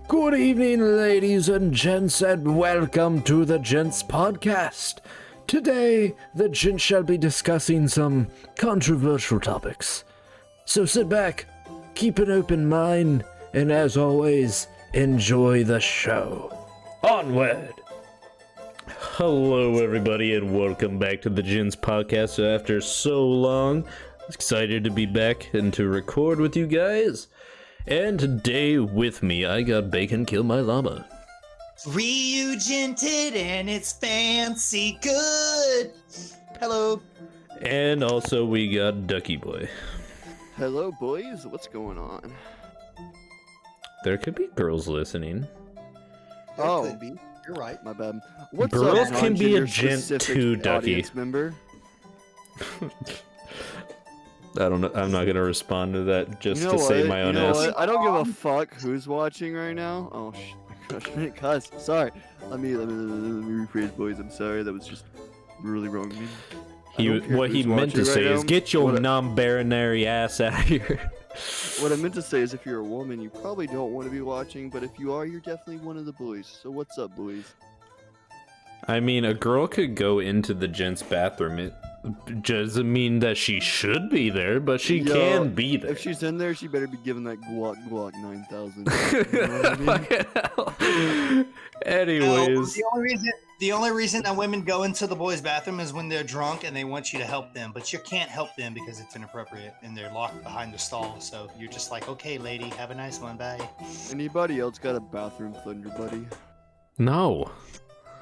Good evening, ladies and gents, and welcome to the Gents Podcast. Today, the gents shall be discussing some controversial topics. So sit back, keep an open mind, and as always, enjoy the show. Onward! Hello, everybody, and welcome back to the Gents Podcast. After so long, excited to be back and to record with you guys. And today with me, I got Bacon Kill My Llama. Regented and it's fancy good. Hello. And also we got Ducky Boy. Hello, boys. What's going on? There could be girls listening. There Oh. could be. You're right. My bad. What's Girls up, can be a non-gender gent specific too, Ducky. audience member? I don't know. I'm not gonna respond to that just You know to what? save my own you know ass. what? I don't give a fuck who's watching right now. Oh, my gosh. Cuss. Sorry. Let me rephrase, boys. I'm sorry. That was just really wrong of me. I don't care What he who's meant to watching say right is, now. get your What I- non-binary ass out of here. What I meant to say is, if you're a woman, you probably don't want to be watching, but if you are, you're definitely one of the boys. So what's up, boys? I mean, a girl could go into the gents' bathroom. It doesn't mean that she should be there, but she Yo, can be there. If she's in there, she better be given that Glock 9000. You know what I mean? Anyways, The only reason that women go into the boys' bathroom is when they're drunk and they want you to help them, but you can't help them because it's inappropriate and they're locked behind the stall. So you're just like, okay, lady, have a nice one, bye. Anybody else got a bathroom thunder buddy? no.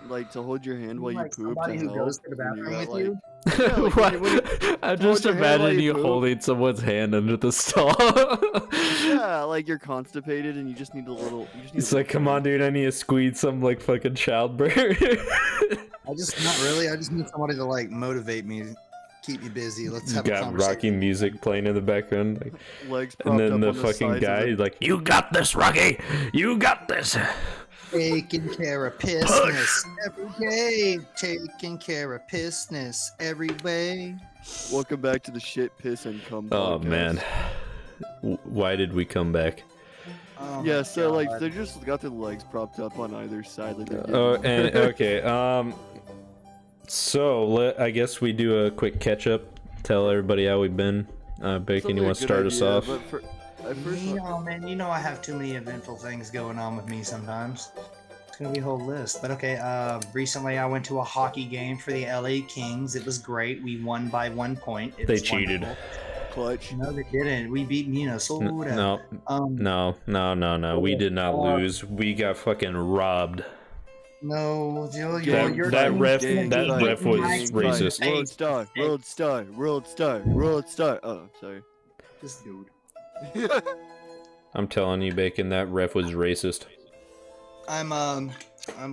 Like to hold your hand while you Like poop to somebody who help? goes to the when you bathroom got, with you? Yeah, like, What? I just your hand while imagine you you poop. holding someone's hand under the stall. Yeah, like you're constipated and you just need a little. You just need It's like, come on, dude, I need to squeeze some like fucking childbirth. I just need somebody to like motivate me, keep me busy. Let's You have a got conversation. Rocky music playing in the background, like, legs and propped then up the on fucking sides guy of is like, "You got this, Rocky. You got this." Taking care of pissness every day. Taking care of pissness every way. Welcome back to the shit, piss, and cum. Oh podcast. man, why did we come back? Oh Yeah, my so like God. they just got their legs propped up on either side. Like they're Oh, getting- and okay. So I guess we do a quick catch up. Tell everybody how we've been. Bacon, Sounds you like want a to good start us idea, off? but at first, Man, I have too many eventful things going on with me sometimes. It's gonna be a whole list. But okay, recently I went to a hockey game for the LA Kings. It was great. We won by 1 point. It They was cheated. wonderful. clutch. No, they didn't. We beat Minnesota. No, no. We did not lose. We got fucking robbed. No, Gang, That gang, ref- gang, that gang, ref was gang, racist. gang. World star. Oh, sorry. This dude. I'm telling you, Bacon, that ref was racist. I'm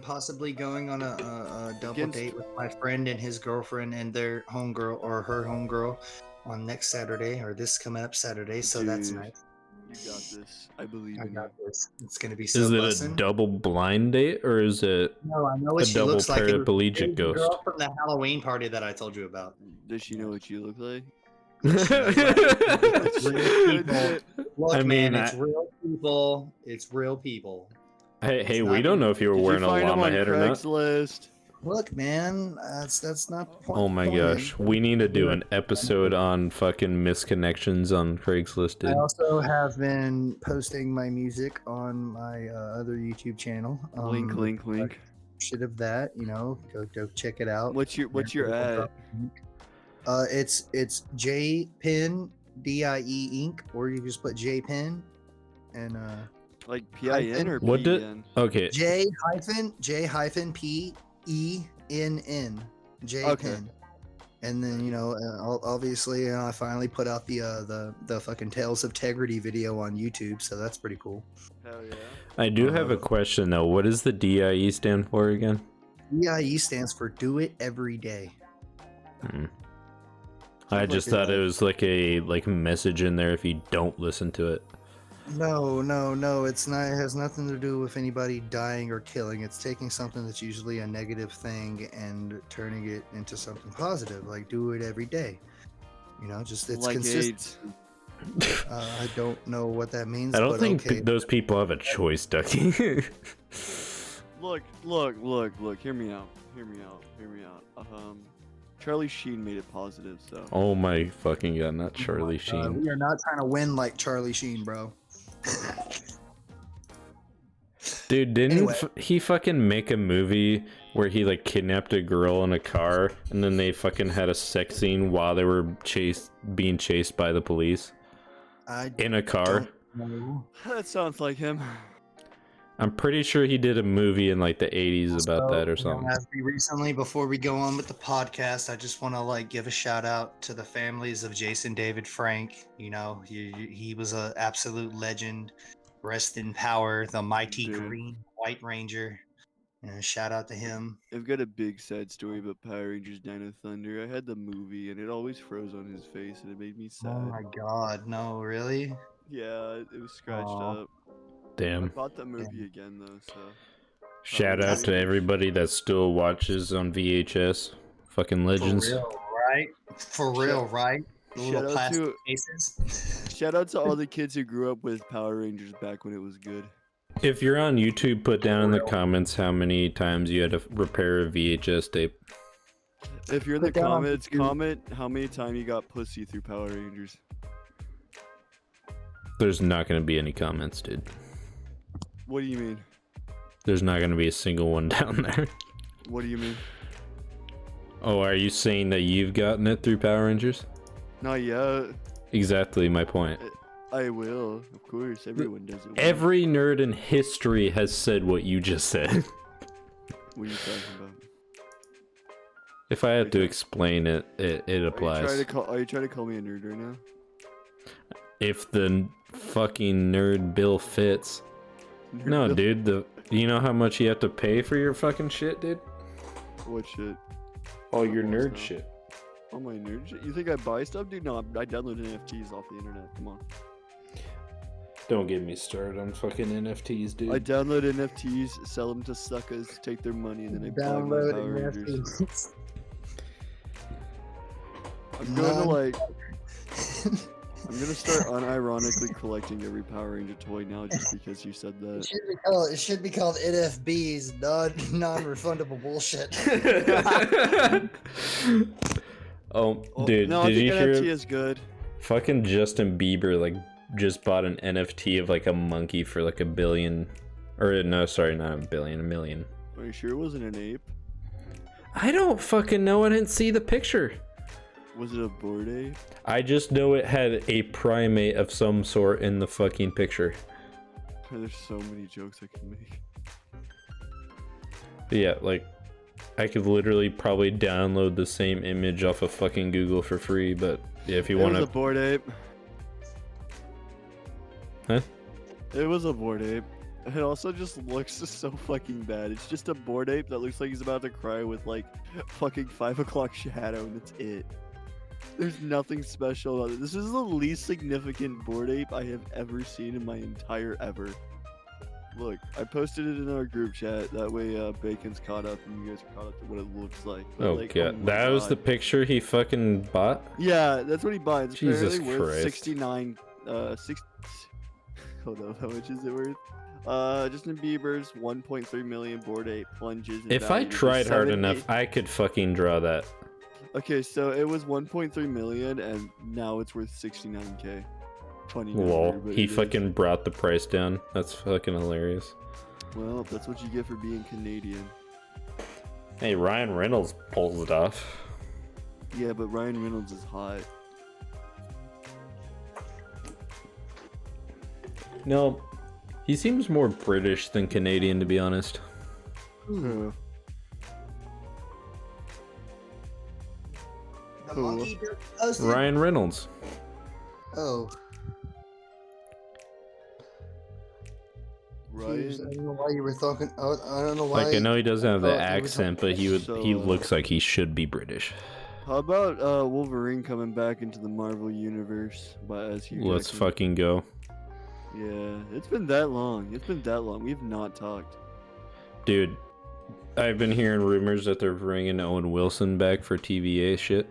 possibly going on a double Against- date with my friend and his girlfriend and their homegirl or her homegirl on next Saturday or this coming up Saturday. So that's Dude, nice. You got this. I believe I in you. got this. It's gonna be so Is it a bussin'. double blind date or is it No, I know a what she double looks like. It was paraplegic the girl ghost? from the Halloween party that I told you about. Does she know what you look like? Look, I mean, man, it's real people. It's real people. Hey, It's we not- don't know if you were Did wearing you a find him llama on head or not. Craigslist? Look, man, that's not the point. Oh my gosh, we need to do an episode on fucking misconnections on Craigslist, I dude. also have been posting my music on my other YouTube channel. Link. Shit of that, go check it out. What's your ad? It's JPin DIE Inc. Or you just put JPin and Like PIN or What did- PN? Okay, J hyphen PENN JPin. Okay. And then obviously I finally put out the fucking Tales of Tegrity video on YouTube, so that's pretty cool. Hell yeah. I do have a question though. What does the DIE stand for again? DIE stands for Do It Every Day. I just thought it was like a message in there if you don't listen to it. No, it's not. It has nothing to do with anybody dying or killing. It's taking something that's usually a negative thing and turning it into something positive. Like do it every day. It's Like consistent. AIDS. I don't know what that means. I don't but think okay. those people have a choice, Ducky. Look. Hear me out. Charlie Sheen made it positive, so. Oh my fucking god, not Charlie Sheen. We are not trying to win like Charlie Sheen, bro. Dude, didn't Anyway. he fucking make a movie where he like kidnapped a girl in a car and then they fucking had a sex scene while they were being chased by the police I in a car? don't know. That sounds like him. I'm pretty sure he did a movie in like the 80s about that or something. As we recently, before we go on with the podcast, I just want to like give a shout out to the families of Jason David Frank. You know, he was an absolute legend. Rest in power, the mighty Dude. Green White Ranger. Shout out to him. I've got a big sad story about Power Rangers Dino Thunder. I had the movie and it always froze on his face and it made me sad. Oh my god, no, really? Yeah, it was scratched Aw. up. I Mm. bought that movie again though, so. Shout out to everybody that still watches on VHS. Fucking legends. For real, right? For real, right? The Shout little out plastic to- cases. Shout out to all the kids who grew up with Power Rangers back when it was good. If you're on YouTube, put down in the comments how many times you had to repair a VHS tape. If you're in the Put down on comments, YouTube. comment how many times you got pussy through Power Rangers. There's not going to be any comments, dude. What do you mean? There's not going to be a single one down there. What do you mean? Oh, are you saying that you've gotten it through Power Rangers? Not yet. Exactly my point. I will, of course. Everyone does it. Every nerd in history has said what you just said. What are you talking about? If I had to explain it, it Are applies. you trying to call me a nerd right now? If the fucking nerd bill fits. Nerd No, bill? dude, you know how much you have to pay for your fucking shit, dude? What shit? All your nerd nerd shit. Oh my nerd shit. You think I buy stuff, dude? No, I download NFTs off the internet. Come on. Don't get me started on fucking NFTs, dude. I download NFTs, sell them to suckers, take their money, and then I buy my Power Rangers. I'm gonna like. I'm gonna start unironically collecting every Power Ranger toy now just because you said that. It should be called NFBs, non-refundable bullshit. Oh, Oh, dude, no, I did think you NFT hear? is good. Fucking Justin Bieber like just bought an NFT of like a monkey for like $1 billion, or no, sorry, not $1 billion, $1 million. Are you sure it wasn't an ape? I don't fucking know. I didn't see the picture. Was it a bored ape? I just know it had a primate of some sort in the fucking picture. There's so many jokes I can make. But yeah, like I could literally probably download the same image off of fucking Google for free, but yeah, if you It want was a to. bored ape. Huh? It was a bored ape. It also just looks so fucking bad. It's just a bored ape that looks like he's about to cry with like fucking 5 o'clock shadow, and that's it. There's nothing special about it. This is the least significant bored ape I have ever seen in my entire ever. Look, I posted it in our group chat. That way, Bacon's caught up, and you guys are caught up to what it looks like. But, Oh like, god, my that was the God. picture he fucking bought. Yeah, that's what he buys. It's Jesus apparently worth Christ. 69. Hold on, how much is it worth? Justin Bieber's 1.3 million bored ape plunges. in If I value to tried hard 7, enough, 8 I could fucking draw that. Okay, so it was 1.3 million, and now it's worth 69k. Funny number, Lol, but he it is. fucking brought the price down. That's fucking hilarious. Well, that's what you get for being Canadian. Hey, Ryan Reynolds pulls it off. Yeah, but Ryan Reynolds is hot. No, he seems more British than Canadian, to be honest. Uh, The Who? monkey posted? Ryan Reynolds. Oh. Jeez, I Ryan. don't know why you were talking. Oh, I don't know why. Like, I know he doesn't have the Oh, you were accent, but he So, looks like he should be British. How about Wolverine coming back into the Marvel universe by as Hugh Let's Jackman? fucking go. Yeah, it's been that long. It's been that long. We've not talked. Dude, I've been hearing rumors that they're bringing Owen Wilson back for TVA shit.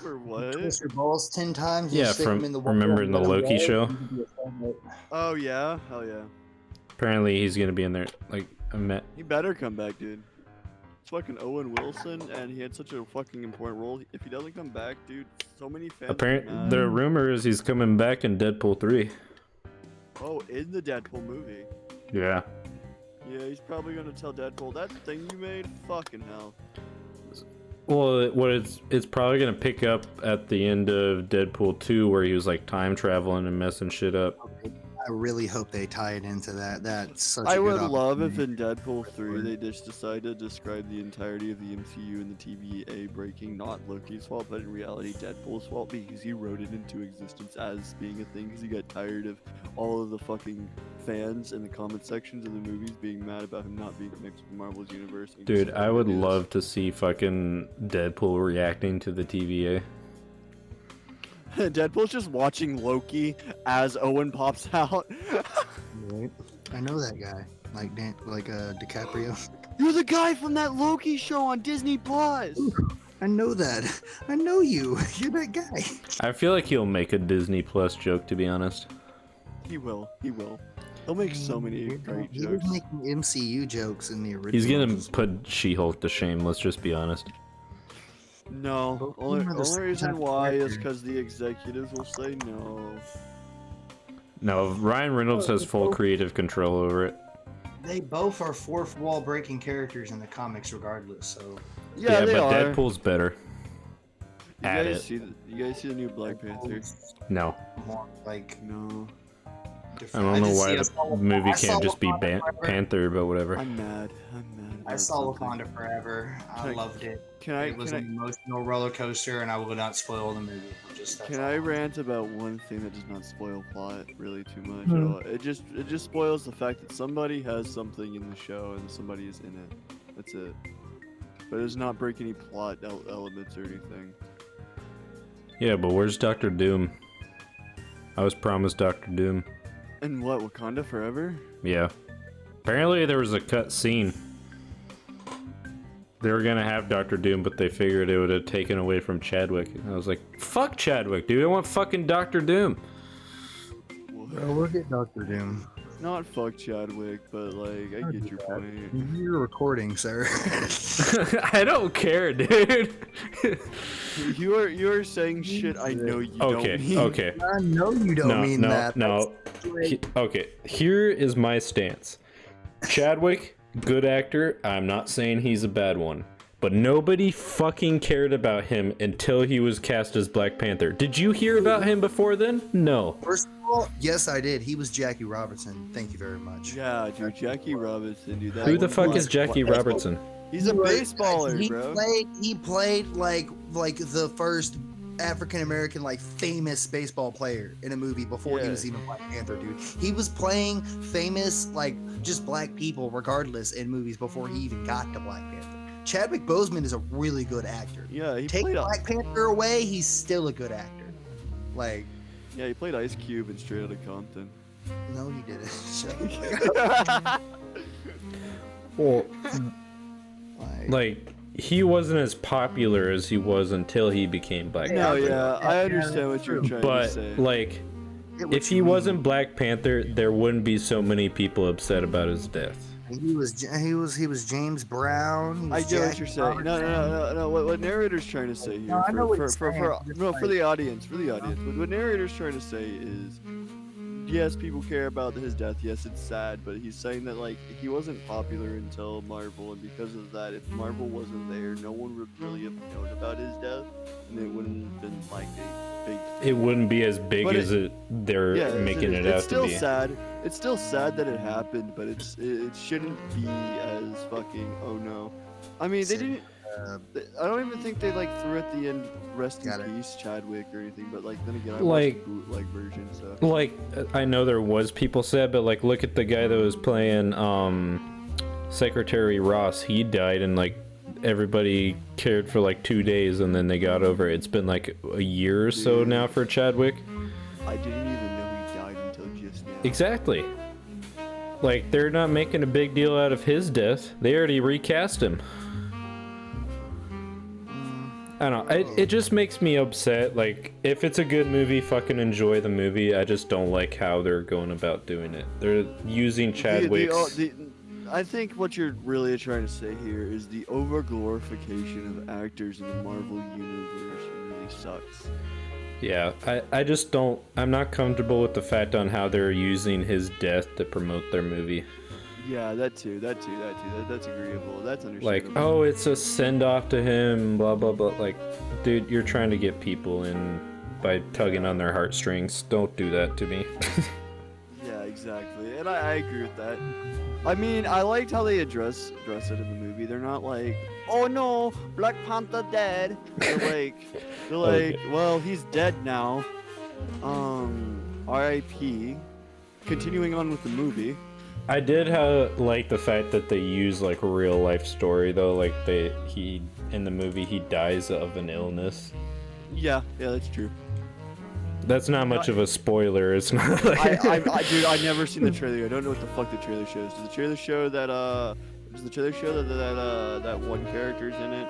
For what? Twist your balls 10 times. And Yeah, stick 'em from in the wall, remember in the and then Loki wall, show? and you can do a thing. Oh yeah, hell yeah. Apparently he's gonna be in there. Like I met. He better come back, dude. It's fucking Owen Wilson, and he had such a fucking important role. If he doesn't come back, dude, so many fans. Apparently, the rumor is he's coming back in Deadpool 3. Oh, in the Deadpool movie. Yeah. Yeah, he's probably gonna tell Deadpool that thing you made. Fucking hell. Well, what it's probably gonna pick up at the end of Deadpool 2, where he was like time traveling and messing shit up. I really hope they tie it into that. That's such a I good would love if opportunity. in Deadpool 3 they just decide to describe the entirety of the MCU and the TVA breaking not Loki's fault, but in reality Deadpool's fault because he wrote it into existence as being a thing because he got tired of all of the fucking fans in the comment sections of the movies being mad about him not being mixed with Marvel's universe. and he Dude, just I said would it is. love to see fucking Deadpool reacting to the TVA. Deadpool's just watching Loki as Owen pops out. Right. I know that guy, like DiCaprio. You're the guy from that Loki show on Disney Plus. I know that. I know you. You're that guy. I feel like he'll make a Disney Plus joke, to be honest. He will. He will. He'll make so many great He was jokes. making MCU jokes in the original. He's gonna put She-Hulk to shame, let's just be honest. No, But only, one of the only reason same why is character. because the executives will say no. No, Ryan Reynolds has full creative control over it. They both are fourth wall breaking characters in the comics, regardless. So Yeah, they but are. Deadpool's better. You At guys it. see you guys see the new Black Panther? No. more like No. I different. don't know did why see- I the saw- movie I saw can't just be Wakanda Forever. Panther, but whatever. I'm mad. I'm mad. I about saw something. Wakanda Forever. I Can I- loved it. Can I It was can an emotional roller coaster, and I will not spoil the movie. Just I that's can all. I rant about one thing that does not spoil plot really too much Hmm. at all? It just spoils the fact that somebody has something in the show and somebody is in it. That's it. But it does not break any plot elements or anything. Yeah, but where's Doctor Doom? I was promised Doctor Doom. And what, Wakanda Forever? Yeah. Apparently there was a cut scene. They were gonna have Doctor Doom, but they figured it would have taken away from Chadwick. And I was like, fuck Chadwick, dude. I want fucking Doctor Doom. We'll get Doctor Doom. Not fuck Chadwick, but like, I get your point. You're recording, sir. I don't care, dude. You are saying shit I know you Okay, don't mean. okay. I know you don't mean no, that. No, That's Okay, here is my stance. Chadwick, good actor. I'm not saying he's a bad one. But nobody fucking cared about him until he was cast as Black Panther. Did you hear about him before then? No. First of all, yes, I did. He was Jackie Robertson. Thank you very much. Yeah, dude, Jackie Robinson, dude. That Who the one fuck was- is Jackie Robertson? He's a baseballer, he bro. He played like the first African American like famous baseball player in a movie before he Yeah. was even Black Panther, dude. He was playing famous like just black people regardless in movies before he even got to Black Panther. Chadwick Boseman is a really good actor. Yeah, he Take played. Black Panther away, he's still a good actor. Like, Yeah, he played Ice Cube in Straight Outta Compton. no, he didn't. Shut up. Well, Like, like, he wasn't as popular as he was until he became Black No, Panther. yeah, I understand what you're trying to But, say. like, get what if he you mean. wasn't Black Panther, there wouldn't be so many people upset about his death. He was James Brown. he I was get what Jackie you're saying. No. What narrator's trying to say here, No, I know what for he's saying, just no, like- for the audience, what narrator's trying to say is, yes, people care about his death. Yes, it's sad, but he's saying that like he wasn't popular until Marvel, and because of that, if Marvel wasn't there, no one would really have known about his death, and it wouldn't have been like a big. It wouldn't be as big But as they're Yeah, making it it's out still to be. sad. It's still sad that it happened, but it shouldn't be as fucking. Oh no, I mean they didn't. I don't even think they like threw at the end "Rest in Got it. Peace, Chadwick" or anything. But like then again, I Like- watched the bootleg version, so Like, I know there was people said, but like, look at the guy that was playing Secretary Ross. He died, and like everybody cared for like 2 days, and then they got over it. It's been like a year or so Dude. now for Chadwick. I didn't even know he died until just now. Exactly. Like, they're not making a big deal out of his death. They already recast him. I don't know. It just makes me upset. Like, if it's a good movie, fucking enjoy the movie. I just don't like how they're going about doing it. They're using Chadwick's. I think what you're really trying to say here is the over-glorification of actors in the Marvel universe really sucks. Yeah, I just don't. I'm not comfortable with the fact on how they're using his death to promote their movie. Yeah, that too. That's agreeable. That's understandable. Like, oh, it's a send off to him, blah blah blah. Like, dude, you're trying to get people in by tugging on their heartstrings. Don't do that to me. Yeah, exactly. And I agree with that. I mean, I liked how they address it in the movie. They're not like, oh no, Black Panther dead. They're like, well, he's dead now. R.I.P. Continuing on with the movie. I did like the fact that they use like a real life story though. Like he in the movie he dies of an illness. Yeah, that's true. That's not much of a spoiler. It's not like Dude, I've never seen the trailer. I don't know what the fuck the trailer shows. Does the trailer show that one character's in it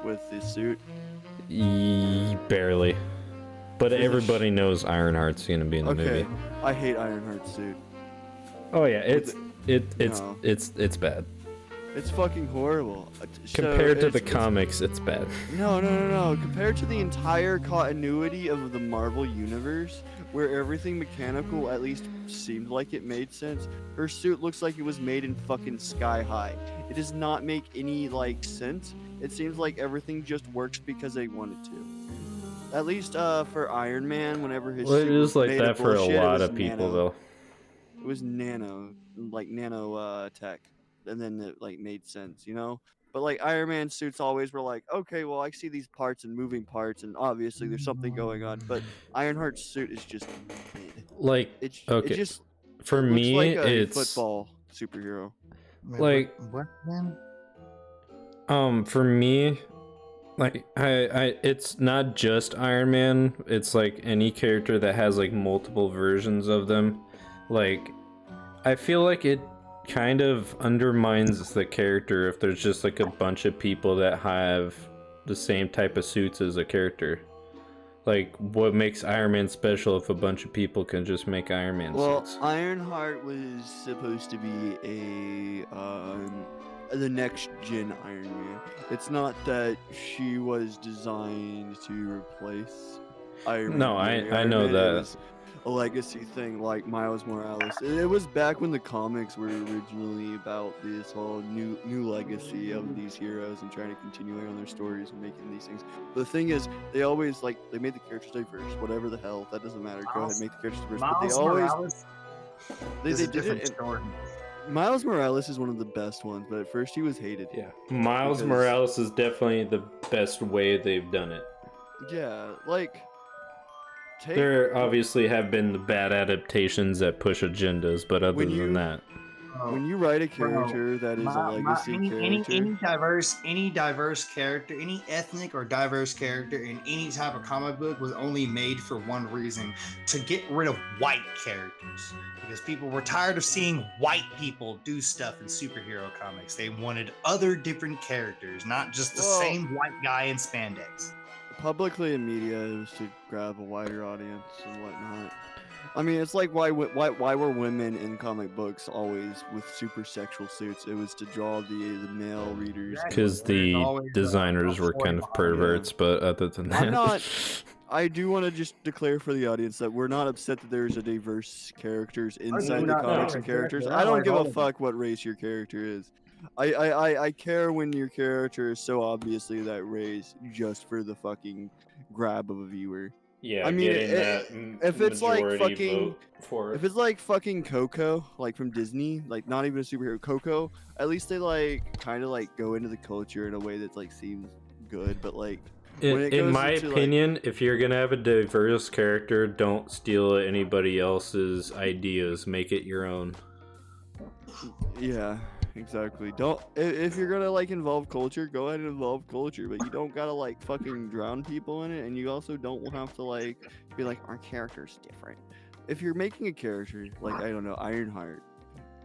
with the suit? Barely. But everybody knows Ironheart's gonna be in the movie. I hate Ironheart's suit. Oh yeah, it's bad. It's fucking horrible. Compared to the comics, it's bad. No. Compared to the entire continuity of the Marvel universe, where everything mechanical at least seemed like it made sense, her suit looks like it was made in fucking sky high. It does not make any like sense. It seems like everything just works because they wanted to. At least for Iron Man, whenever his suit it is like made that of for bullshit, a lot of people though. It was nano tech, and then it like made sense, you know. But like Iron Man suits always were like, okay, well I see these parts and moving parts, and obviously there's something going on. But Ironheart's suit is just like okay. It just for looks me, like a it's football superhero. Like what then? For me, like it's not just Iron Man. It's like any character that has like multiple versions of them. Like, I feel like it kind of undermines the character if there's just like a bunch of people that have the same type of suits as a character. Like, what makes Iron Man special if a bunch of people can just make Iron Man suits? Well, Ironheart was supposed to be the next gen Iron Man. It's not that she was designed to replace Iron Man. No, I know that. It was a legacy thing like Miles Morales. It was back when the comics were originally about this whole new legacy of these heroes and trying to continue on their stories and making these things. But the thing is, they always they made the characters diverse. Whatever the hell, that doesn't matter. Go ahead, make the characters diverse. But they always they did it. Miles Morales is one of the best ones, but at first he was hated. Yeah, Miles Morales is definitely the best way they've done it. Yeah, like. There obviously have been the bad adaptations that push agendas, but other than that, when you write a character that is a legacy character, any diverse character, any ethnic or diverse character in any type of comic book was only made for one reason: to get rid of white characters. Because people were tired of seeing white people do stuff in superhero comics. They wanted other different characters, not just the same white guy in spandex. Publicly in media, it was to grab a wider audience and whatnot. I mean, it's like why were women in comic books always with super sexual suits? It was to draw the male readers. Because the designers were kind of perverts, but other than that, I do want to just declare for the audience that we're not upset that there's a diverse characters inside the comics and characters. I don't give a fuck what race your character is. I care when your character is so obviously that race just for the fucking grab of a viewer. Yeah, I mean, if it's like fucking Coco, like from Disney, like not even a superhero Coco, at least they like kind of like go into the culture in a way that's like seems good, but like in my opinion, if you're gonna have a diverse character, don't steal anybody else's ideas, make it your own. Yeah. Exactly. Don't if you're gonna like involve culture, go ahead and involve culture, but you don't gotta like fucking drown people in it, and you also don't have to like be like our character's different. If you're making a character like I don't know Ironheart,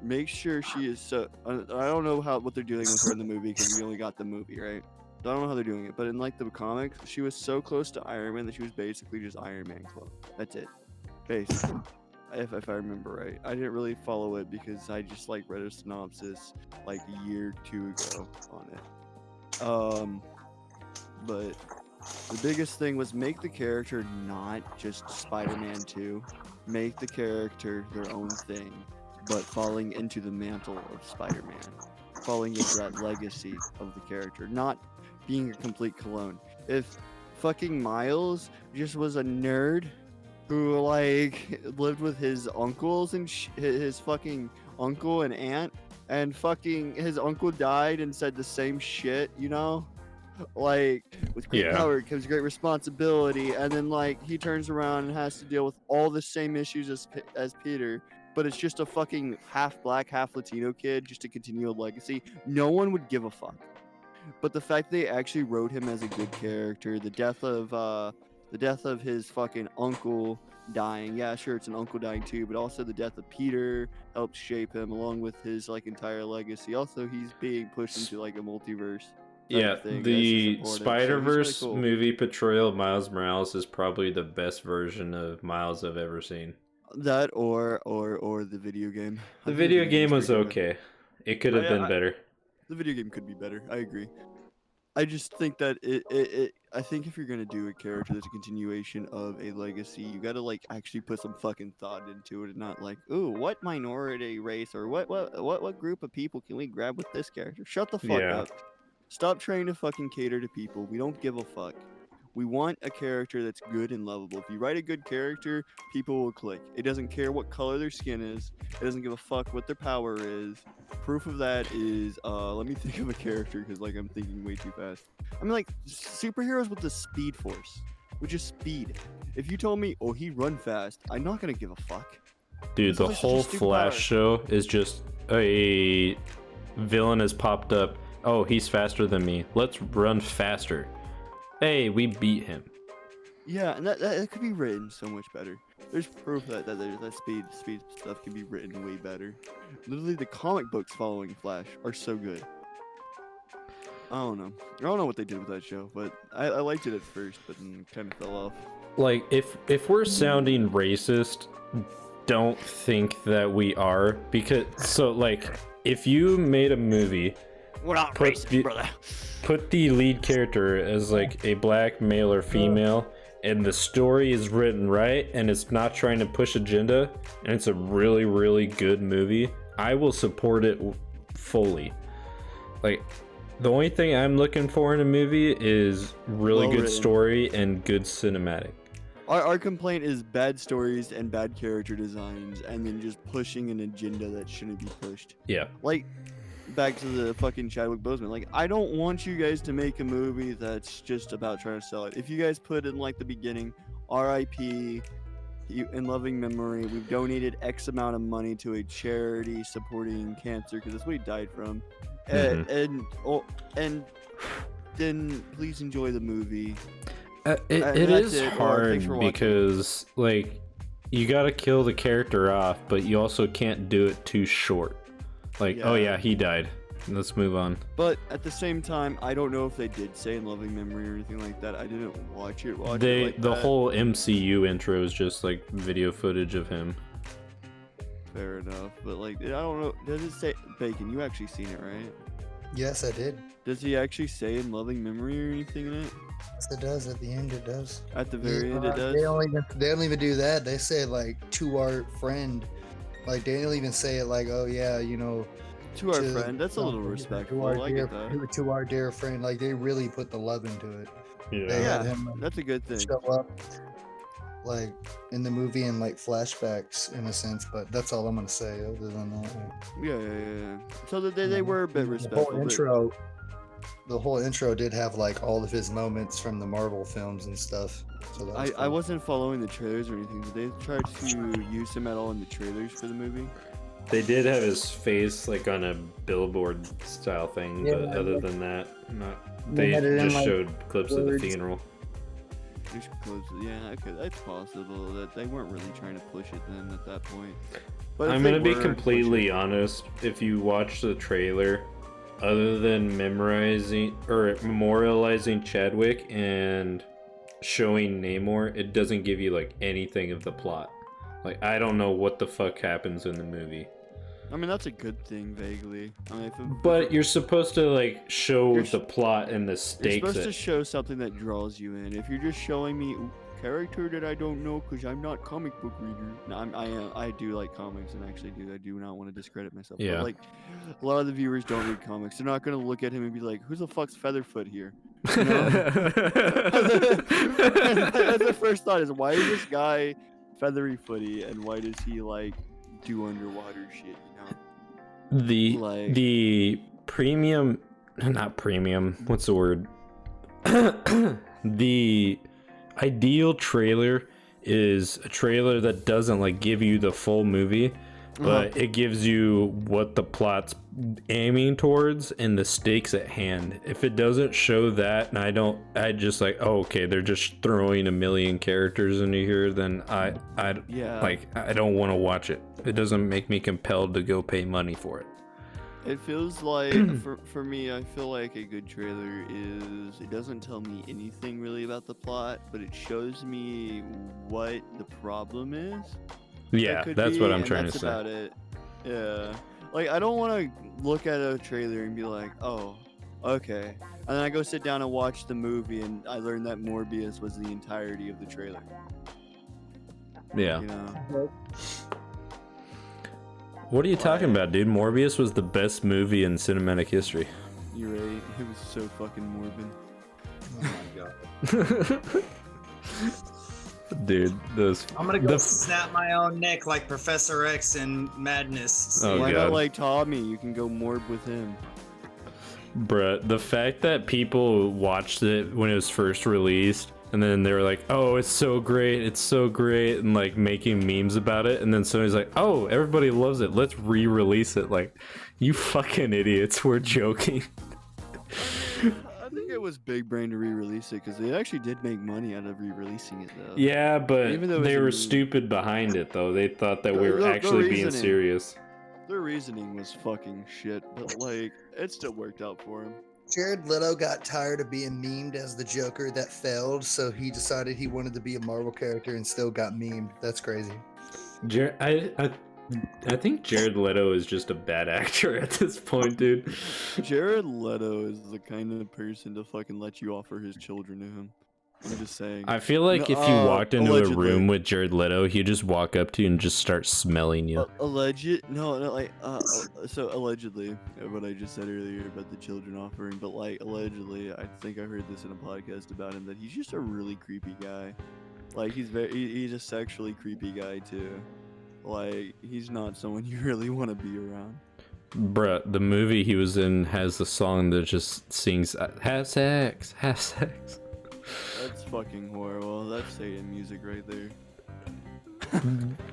make sure she is so. I don't know what they're doing with her in the movie because we only got the movie, right? I don't know how they're doing it, but in like the comics, she was so close to Iron Man that she was basically just Iron Man clone. That's it, basically. If I remember right, I didn't really follow it because I just like read a synopsis like a year or two ago on it. But the biggest thing was make the character not just Spider-Man 2, make the character their own thing, but falling into the mantle of Spider-Man, falling into that legacy of the character, not being a complete clone. If fucking Miles just was a nerd who like lived with his uncles and his fucking uncle and aunt, and fucking his uncle died and said the same shit, you know? Like, with great power comes great responsibility, and then like he turns around and has to deal with all the same issues as Peter, but it's just a fucking half black, half Latino kid just to continue a legacy. No one would give a fuck. But the fact they actually wrote him as a good character, the death of his fucking uncle dying. Yeah, sure, it's an uncle dying too, but also the death of Peter helped shape him along with his like entire legacy. Also, he's being pushed into like a multiverse. Yeah, the Spider-Verse movie portrayal of Miles Morales is probably the best version of Miles I've ever seen. That or the video game. The video game was okay. It could have been better. The video game could be better. I agree. I just think that I think if you're gonna do a character that's a continuation of a legacy, you gotta like actually put some fucking thought into it, and not like, ooh, what minority race or what group of people can we grab with this character? Shut the fuck up. Stop trying to fucking cater to people. We don't give a fuck. We want a character that's good and lovable. If you write a good character, people will click. It doesn't care what color their skin is. It doesn't give a fuck what their power is. Proof of that is, let me think of a character because like I'm thinking way too fast. I mean like superheroes with the speed force, which is speed. If you told me, oh, he run fast, I'm not gonna give a fuck. Dude, the whole Flash show is just a villain has popped up. Oh, he's faster than me. Let's run faster. Hey, we beat him. Yeah, and that could be written so much better. There's proof that speed stuff can be written way better. Literally, the comic books following Flash are so good. I don't know what they did with that show, but I liked it at first, but then kind of fell off. Like, if we're sounding racist, don't think that we are, because so like if you made a movie. We're not racist, brother. Put the lead character as like a black male or female, and the story is written right, and it's not trying to push agenda, and it's a really, really good movie, I will support it fully. Like, the only thing I'm looking for in a movie is really good story and good cinematic. Our complaint is bad stories and bad character designs, and then just pushing an agenda that shouldn't be pushed. Yeah. Like, back to the fucking Chadwick Boseman. Like, I don't want you guys to make a movie that's just about trying to sell it. If you guys put in like the beginning, R.I.P. in loving memory, we've donated X amount of money to a charity supporting cancer because that's what he died from. And then please enjoy the movie. It is hard because like you gotta kill the character off, but you also can't do it too short. Like, oh yeah, he died. Let's move on. But at the same time, I don't know if they did say in loving memory or anything like that. I didn't watch it. The whole MCU intro is just like video footage of him. Fair enough, but like I don't know. Does it say Bacon? You actually seen it, right? Yes, I did. Does he actually say in loving memory or anything in it? Yes, it does. At the end, it does. At the very end, it does. They don't even do that. They say like to our friend. Like they don't even say it like, oh yeah, you know. To our friend. That's a little respectful. I get that. To our dear friend. Like they really put the love into it. Yeah. They had him, that's a good thing. Show up like in the movie and like flashbacks in a sense, but that's all I'm gonna say other than that. Yeah. So they were a bit respectful. The whole intro did have like all of his moments from the Marvel films and stuff. So that was cool. I wasn't following the trailers or anything. Did they try to use him at all in the trailers for the movie? They did have his face like on a billboard style thing, yeah, but other than that, they just showed clips of the funeral. Yeah, okay, that's possible that they weren't really trying to push it then at that point. But I'm gonna be completely honest. If you watch the trailer, other than memorizing or memorializing Chadwick and showing Namor, it doesn't give you like anything of the plot. Like, I don't know what the fuck happens in the movie. I mean, that's a good thing, vaguely. I mean, But you're supposed to like show the plot and the stakes. You're supposed to show something that draws you in. If you're just showing me character that I don't know because I'm not comic book reader. No, I do like comics and actually I do not want to discredit myself. Yeah. But like, a lot of the viewers don't read comics. They're not gonna look at him and be like, "Who the fuck's Featherfoot here?" You know? That's the first thought: is why is this guy feathery footy and why does he like do underwater shit? You know? The premium, not premium. What's the word? The ideal trailer is a trailer that doesn't like give you the full movie, but it gives you what the plot's aiming towards and the stakes at hand. If it doesn't show that, and I just like, oh, okay, they're just throwing a million characters into here, then I don't want to watch it. It doesn't make me compelled to go pay money for it. It feels like, for me, I feel like a good trailer is, it doesn't tell me anything really about the plot, but it shows me what the problem is. Yeah, that's what I'm trying to say. That's about it. Yeah. Like, I don't want to look at a trailer and be like, oh, okay. And then I go sit down and watch the movie and I learned that Morbius was the entirety of the trailer. Yeah. You know? What are you talking about, dude? Morbius was the best movie in cinematic history. You're right. It was so fucking morbid. Oh my god. Dude, those. I'm gonna go snap my own neck like Professor X in Madness. Oh, Why God. not like Tommy? You can go morb with him. Bruh, the fact that people watched it when it was first released, and then they were like, oh, it's so great, and like making memes about it, and then somebody's like, oh, everybody loves it, let's re-release it. Like, you fucking idiots, we're joking. I think it was big brain to re-release it because they actually did make money out of re-releasing it though. Yeah, but Even though it they was were a- stupid behind it though. They thought that we were The actually being reasoning. serious. Their reasoning was fucking shit, but like it still worked out for him. Jared Leto got tired of being memed as the Joker that failed, so he decided he wanted to be a Marvel character and still got memed. That's crazy. I think Jared Leto is just a bad actor at this point, dude. Jared Leto is the kind of person to fucking let you offer his children to him. I'm just saying. I feel like if you walked into allegedly. a room with Jared Leto, he'd just walk up to you and just start smelling you. So allegedly, what I just said earlier about the children offering, but like allegedly, I think I heard this in a podcast about him that he's just a really creepy guy. Like he's a sexually creepy guy too. Like he's not someone you really want to be around. Bruh, the movie he was in has the song that just sings, have sex, have sex. That's fucking horrible. That's Satan music right there.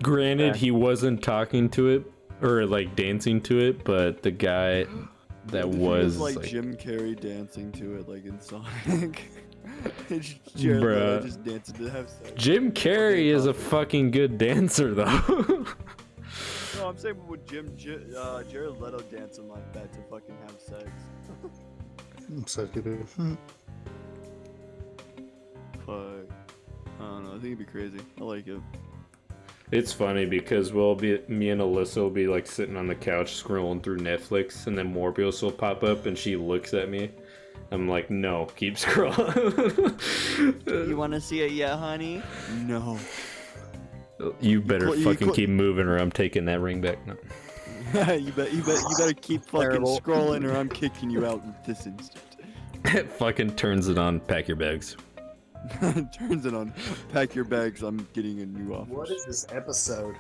Granted, he wasn't talking to it or like dancing to it, but the guy that If he was like Jim Carrey dancing to it, like in Sonic. It's Jared Leto Bruh. just dancing to have sex. Jim Carrey is a fucking good dancer though. No, I'm saying with Jared Leto dancing like that to fucking have sex. So good. Fuck. I don't know. I think it'd be crazy. I like it. It's funny because me and Alyssa will be like sitting on the couch scrolling through Netflix, and then Morbius will pop up, and she looks at me. I'm like, no, keep scrolling. You want to see it yet, honey? No. You better You fucking keep moving, or I'm taking that ring back. No. you better keep fucking Terrible. scrolling, or I'm kicking you out this instant. It fucking turns it on. Pack your bags. Turns it on. Pack your bags. I'm getting a new office. What is this episode?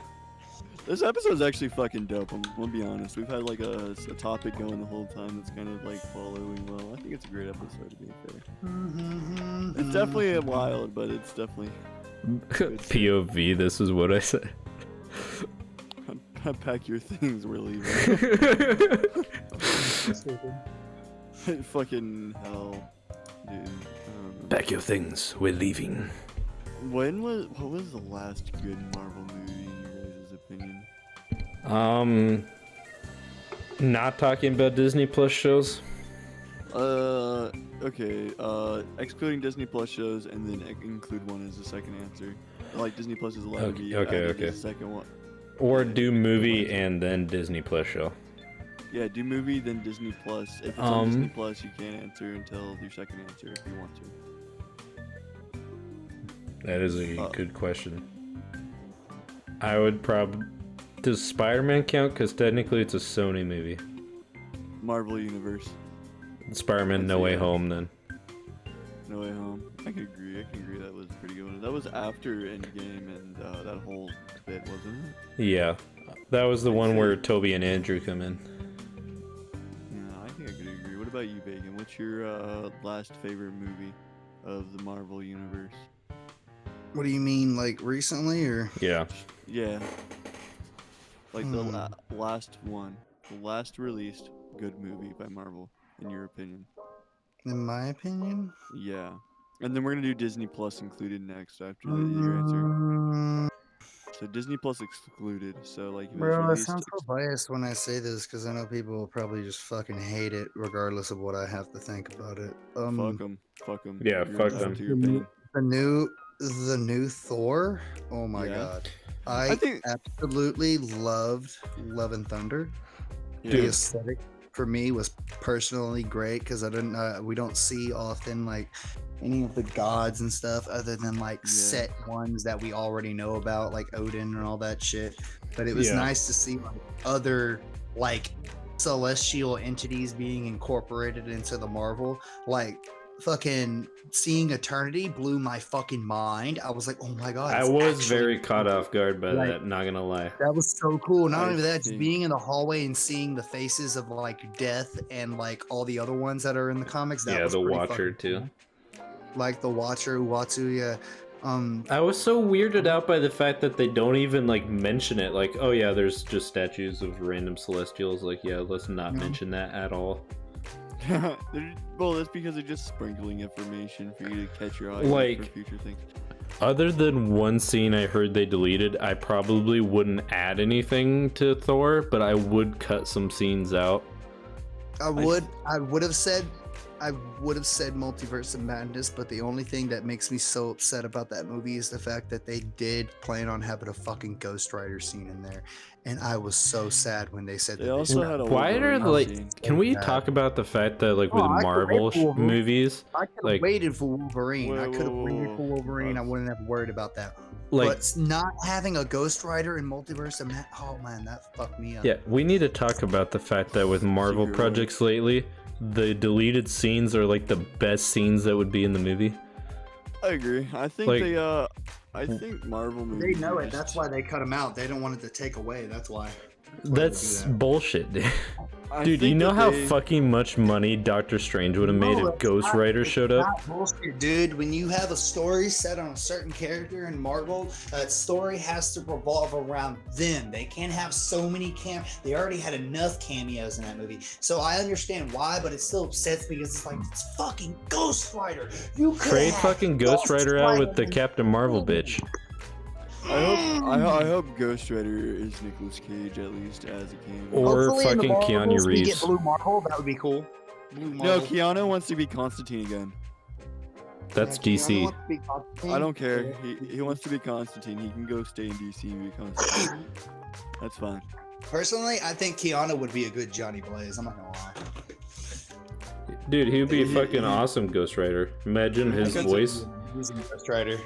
This episode's actually fucking dope. I'm gonna be honest. We've had like a topic going the whole time that's kind of like following well. I think it's a great episode to be fair. It's definitely wild, but it's definitely POV, this is what I said. pack your things. We're leaving. Fucking hell, dude. Pack your things, we're leaving. What was the last good Marvel movie in your guys' opinion? Not talking about Disney Plus shows. Okay. Excluding Disney Plus shows, and then include one as a second answer. Like Disney Plus is allowed to be added as a second one. Or do movie and then Disney Plus show. Yeah, do movie then Disney Plus. If it's on Disney Plus, you can't answer until your second answer if you want to. That is a good question. I would probably... Does Spider-Man count? Because technically it's a Sony movie. Marvel Universe. Spider-Man No Way Home, then. No Way Home. I can agree. That was a pretty good one. That was after Endgame and that whole bit, wasn't it? Yeah. That was the one where Toby and Andrew come in. Yeah, I think I could agree. What about you, Bacon? What's your last favorite movie of the Marvel Universe? What do you mean, like recently or? Yeah. Yeah. Like the last one. The last released good movie by Marvel, in your opinion. In my opinion? Yeah. And then we're going to do Disney Plus included next after your answer. So Disney Plus excluded. So like, bro, I sound so biased when I say this because I know people will probably just fucking hate it, regardless of what I have to think about it. Fuck them. Yeah, fuck them. The new Thor. Oh my god, I think absolutely loved Love and Thunder. Yeah. The aesthetic for me was personally great because I didn't. We don't see often like any of the gods and stuff other than like set ones that we already know about, like Odin and all that shit. But it was nice to see like other like celestial entities being incorporated into the Marvel. Like fucking seeing Eternity blew my fucking mind. I was like, oh my god. I was very caught off guard by that, not gonna lie. That was so cool. Not only that, just being in the hallway and seeing the faces of like Death and like all the other ones that are in the comics. That was the pretty Watcher too. Cool. Like the Watcher, Uatu, yeah. I was so weirded out by the fact that they don't even like mention it. Like, oh yeah, there's just statues of random Celestials. Like, yeah, let's not mention that at all. Well, that's because they're just sprinkling information for you to catch your eye like, for future things. Other than one scene I heard they deleted, I probably wouldn't add anything to Thor, but I would cut some scenes out. I would have said Multiverse of Madness, but the only thing that makes me so upset about that movie is the fact that they did plan on having a fucking Ghost Rider scene in there, and I was so sad when they said they also had a why are like scene. Can we talk about the fact that like with Marvel movies, I could have like, waited for Wolverine. I could have waited for Wolverine. I wouldn't have worried about that. Like, but not having a Ghost Rider in Multiverse of Madness, oh man, that fucked me up. Yeah, we need to talk about the fact that with Marvel projects lately, the deleted scenes are like the best scenes that would be in the movie. I agree. I think like, I think Marvel movies. They know it. That's why they cut them out. They don't want it to take away. That's why. That's bullshit, dude. Dude, you know how fucking much money Doctor Strange would have made if Ghost Rider showed up? Bullshit, dude. When you have a story set on a certain character in Marvel, that story has to revolve around them. They can't have so many They already had enough cameos in that movie. So I understand why, but it still upsets me because it's like, it's fucking Ghost Rider. You trade fucking Ghost Rider out with the Captain Marvel bitch. I hope Ghost Rider is Nicolas Cage at least as a cameo. Or fucking Keanu Reeves. Get Blue Marvel, that would be cool. No, Keanu wants to be Constantine again. That's DC. I don't care. He wants to be Constantine. He can go stay in DC and be Constantine. That's fine. Personally, I think Keanu would be a good Johnny Blaze. I'm not gonna lie. Dude, he would be a fucking awesome Ghost Rider. Imagine his voice. He's a Ghost Rider.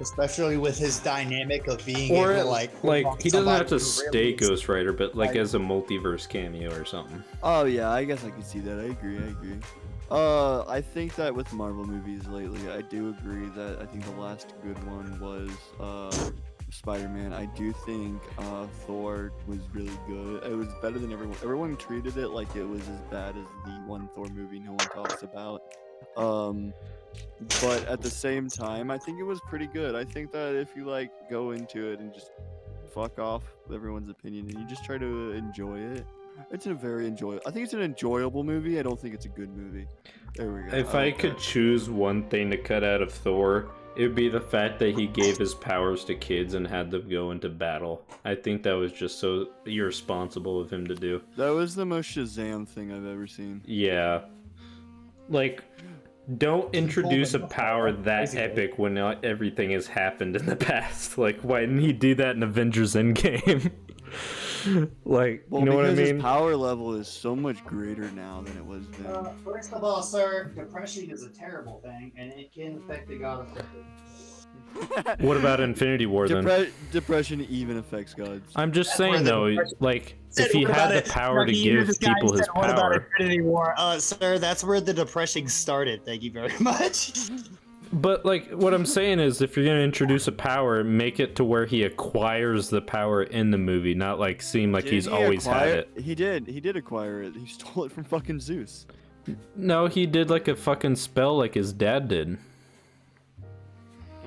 Especially with his dynamic of being or able to, like he doesn't have to stay Ghost Rider, but like as a multiverse cameo or something. Oh yeah, I guess I can see that. I agree. I think that with Marvel movies lately, I do agree that I think the last good one was Spider-Man. I do think Thor was really good. It was better than everyone. Everyone treated it like it was as bad as the one Thor movie no one talks about. But at the same time, I think it was pretty good. I think that if you like go into it and just fuck off with everyone's opinion and you just try to enjoy it, it's a very enjoyable. I think it's an enjoyable movie. I don't think it's a good movie. There we go. If I could choose one thing to cut out of Thor, It would be the fact that he gave his powers to kids and had them go into battle. I think that was just so irresponsible of him to do. That was the most Shazam thing I've ever seen. Yeah. Like, don't introduce a power that epic when everything has happened in the past. Like, why didn't he do that in Avengers Endgame? Like, Well, you know what I because mean? his power level is so much greater now than it was then. First of all, sir, depression is a terrible thing, and it can affect the god of thunder. What about Infinity War then? Depression even affects gods. I'm just That's saying where the though, depression- like, Said, if he what had about the it? power to Marky, give this guy people his said, what about power. Infinity War? Sir, that's where the depression started. Thank you very much. But, like, what I'm saying is, if you're gonna introduce a power, make it to where he acquires the power in the movie, not, like, seem like he's Didn't he always had acquire- it. He did acquire it. He stole it from fucking Zeus. No, he did, like, a fucking spell like his dad did.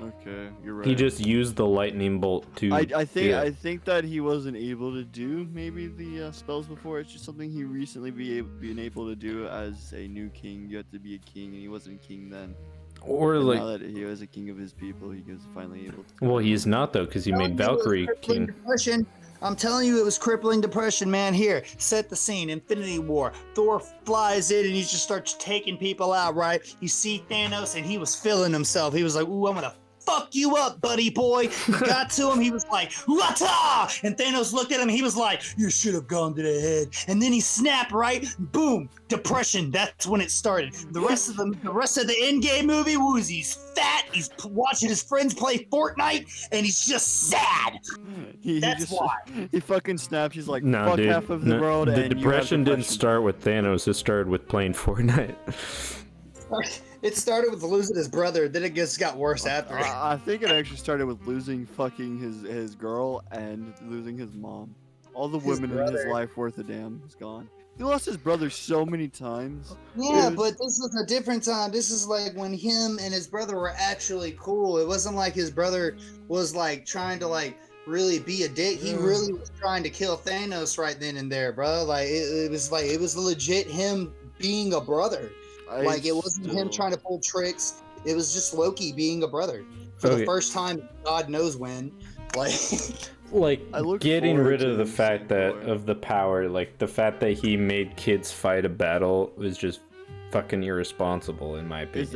Okay, you're right. He just used the lightning bolt to... I yeah. think that he wasn't able to do maybe the spells before. It's just something he recently been able to do as a new king. You have to be a king, and he wasn't a king then. Or, And like... now that he was a king of his people, he was finally able to. Well, he's not, though, because he made Valkyrie king. Depression. I'm telling you, it was crippling depression, man. Here, set the scene. Infinity War. Thor flies in and he just starts taking people out, right? You see Thanos and he was feeling himself. He was like, ooh, I'm gonna fuck you up, buddy boy. He got to him, he was like, Wata! And Thanos looked at him, he was like, you should have gone to the head. And then he snapped, right? Boom, depression. That's when it started. The rest of the Endgame movie was he's fat, he's watching his friends play Fortnite, and he's just sad. That's why. He fucking snapped. He's like, No, fuck dude. half of the no, world. the and you have depression didn't start with Thanos. It started with playing Fortnite. It started with losing his brother, then it just got worse after. I think it actually started with losing fucking his girl and losing his mom. All the His women in his brother. life worth a damn is gone. He lost his brother so many times. Yeah, Dude. but this was a different time. This is like when him and his brother were actually cool. It wasn't like his brother was like trying to like really be a dick. He really was trying to kill Thanos right then and there, bro. Like it was legit him being a brother. Like it wasn't him trying to pull tricks. It was just Loki being a brother for the first time. God knows when. Like. Like, I look getting forward rid to of the this fact that more. of the power, like the fact that he made kids fight a battle was just fucking irresponsible, in my opinion.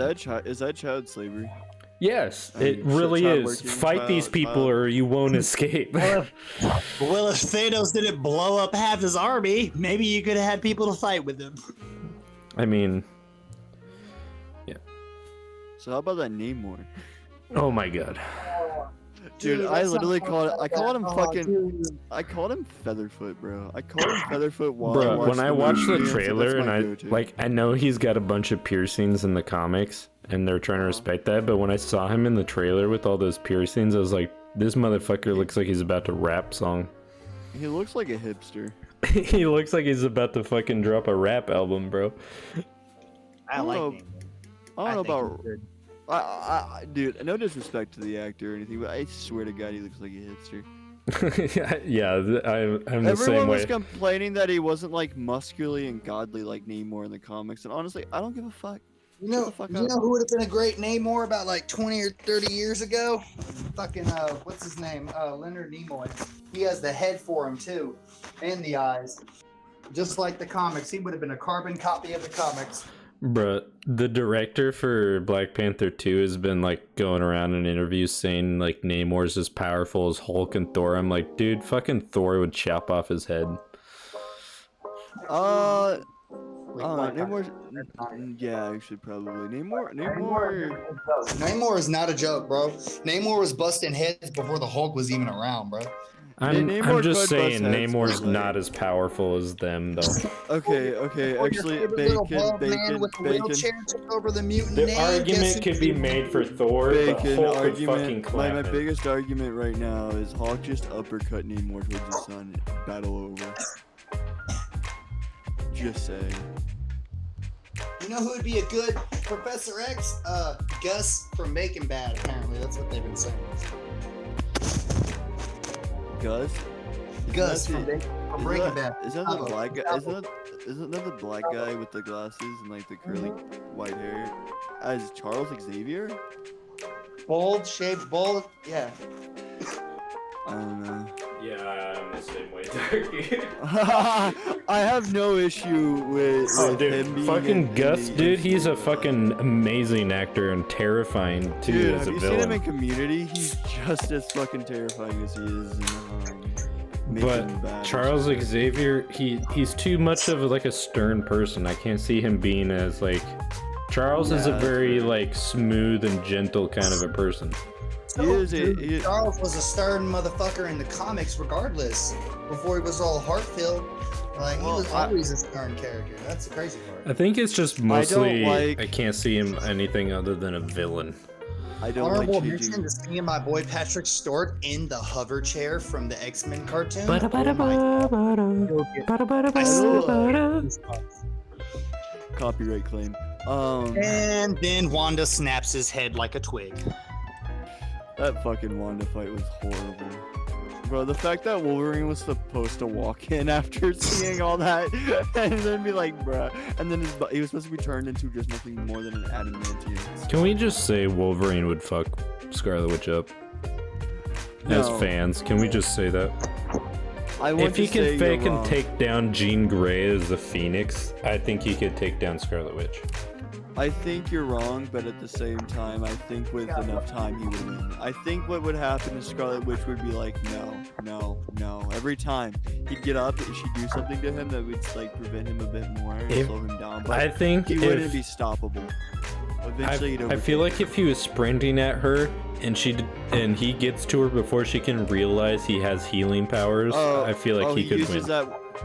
Is that child slavery? Yes, I it mean, really child is. working, Fight these child- people child- or you won't escape. Well, if Thanos didn't blow up half his army, maybe you could have had people to fight with him. I mean, So how about that Namor? oh my god. Dude, I that's literally not called like I called him that. fucking Dude. I called him Featherfoot, bro. I called him Featherfoot while Bro, when I watched the movie, so trailer that's and my I go-to. like I know he's got a bunch of piercings in the comics and they're trying to respect that, but when I saw him in the trailer with all those piercings, I was like, this motherfucker looks like he's about to rap song. He looks like a hipster. He looks like he's about to fucking drop a rap album, bro. I like him. I don't know about he's good. dude, no disrespect to the actor or anything, but I swear to God, he looks like a hipster. Yeah, I'm the Everyone same was way. complaining that he wasn't like muscularly and godly like Namor in the comics, and honestly, I don't give a fuck. You Shut know, the fuck you up. know who would have been a great Namor about like 20 or 30 years ago? Fucking, what's his name? Leonard Nimoy. He has the head for him too, and the eyes. Just like the comics, he would have been a carbon copy of the comics. Bruh, the director for Black Panther 2 has been like going around in interviews saying like Namor's as powerful as Hulk and Thor. I'm like, dude, fucking Thor would chop off his head. Namor's. Yeah, actually, probably Namor is not a joke, bro. Namor was busting heads before the Hulk was even around, bro. I'm Namor just could saying bust heads, Namor's but, like- not as powerful as them though. Okay, Or your actually, favorite little bald man bacon, with the bacon. wheelchair took over the mutant The name. Guess argument who- could be made for Thor, but Bacon Hulk would fucking argument. clap My it. biggest argument right now is Hulk just uppercut Namor towards his son. Battle over. Just saying. You know who would be a good Professor X? Gus from Breaking Bad, apparently. That's what they've been saying. Gus. Gus from Breaking Bad. Isn't that the black guy? Isn't that the black guy with the glasses and like the curly white hair? As Charles Xavier? bold, shaped bold. Yeah. I don't know. Yeah, I'm the same way, Turkey. I have no issue with Oh, him dude, being fucking in Gus, the dude, he's a MCU, but, like, fucking amazing actor and terrifying too dude, as have a you seen him in villain. Community? He's just as fucking terrifying as he is in Making But Bad. Charles Xavier, he's too much of like a stern person. I can't see him being as like Charles is a Yeah, very that's like smooth and gentle kind of a person. Charles was a stern motherfucker in the comics, regardless. Before he was all heart-filled, like he was always a stern character. That's the crazy part. I think it's just mostly like- I can't see him anything other than a villain. I don't Honorable like mention changing. to seeing my boy Patrick Stewart in the hover chair from the X-Men cartoon. Copyright claim. And then Wanda snaps his head like a twig. That fucking Wanda fight was horrible. Bro, the fact that Wolverine was supposed to walk in after seeing all that and then be like, bruh, and then he was supposed to be turned into just nothing more than an adamantium. Can we just say Wolverine would fuck Scarlet Witch up? As No. fans, can we just say that? I want If he to say can fake you're and wrong. take down Jean Grey as the Phoenix, I think he could take down Scarlet Witch. I think you're wrong, but at the same time, I think with enough time he would win. I think what would happen is Scarlet Witch would be like, no. Every time he'd get up, she'd do something to him that would like prevent him a bit more and slow him down. But I think he wouldn't if be stoppable. Eventually, he'd I feel overtake like if he was sprinting at her and he gets to her before she can realize he has healing powers, I feel like he could win.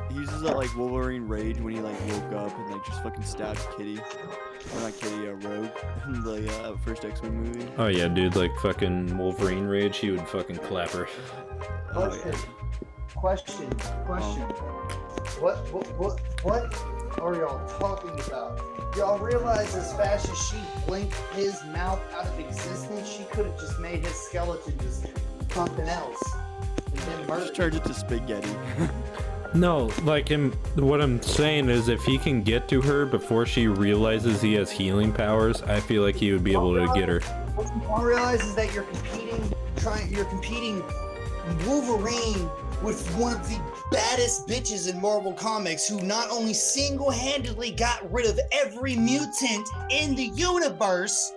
He uses that like Wolverine rage when he like woke up and like just fucking stabs Kitty. Or not Kitty, Rogue in the first X-Men movie. Oh yeah, dude, like fucking Wolverine rage, he would fucking clap her. Oh, Question. What are y'all talking about? Y'all realize as fast as she blinked his mouth out of existence, she could have just made his skeleton just something else. And then Just murdered. turned it to spaghetti. No, like what I'm saying is if he can get to her before she realizes he has healing powers, I feel like he would be able to get her. What you don't realize is that you're competing Wolverine with one of the baddest bitches in Marvel Comics, who not only single-handedly got rid of every mutant in the universe,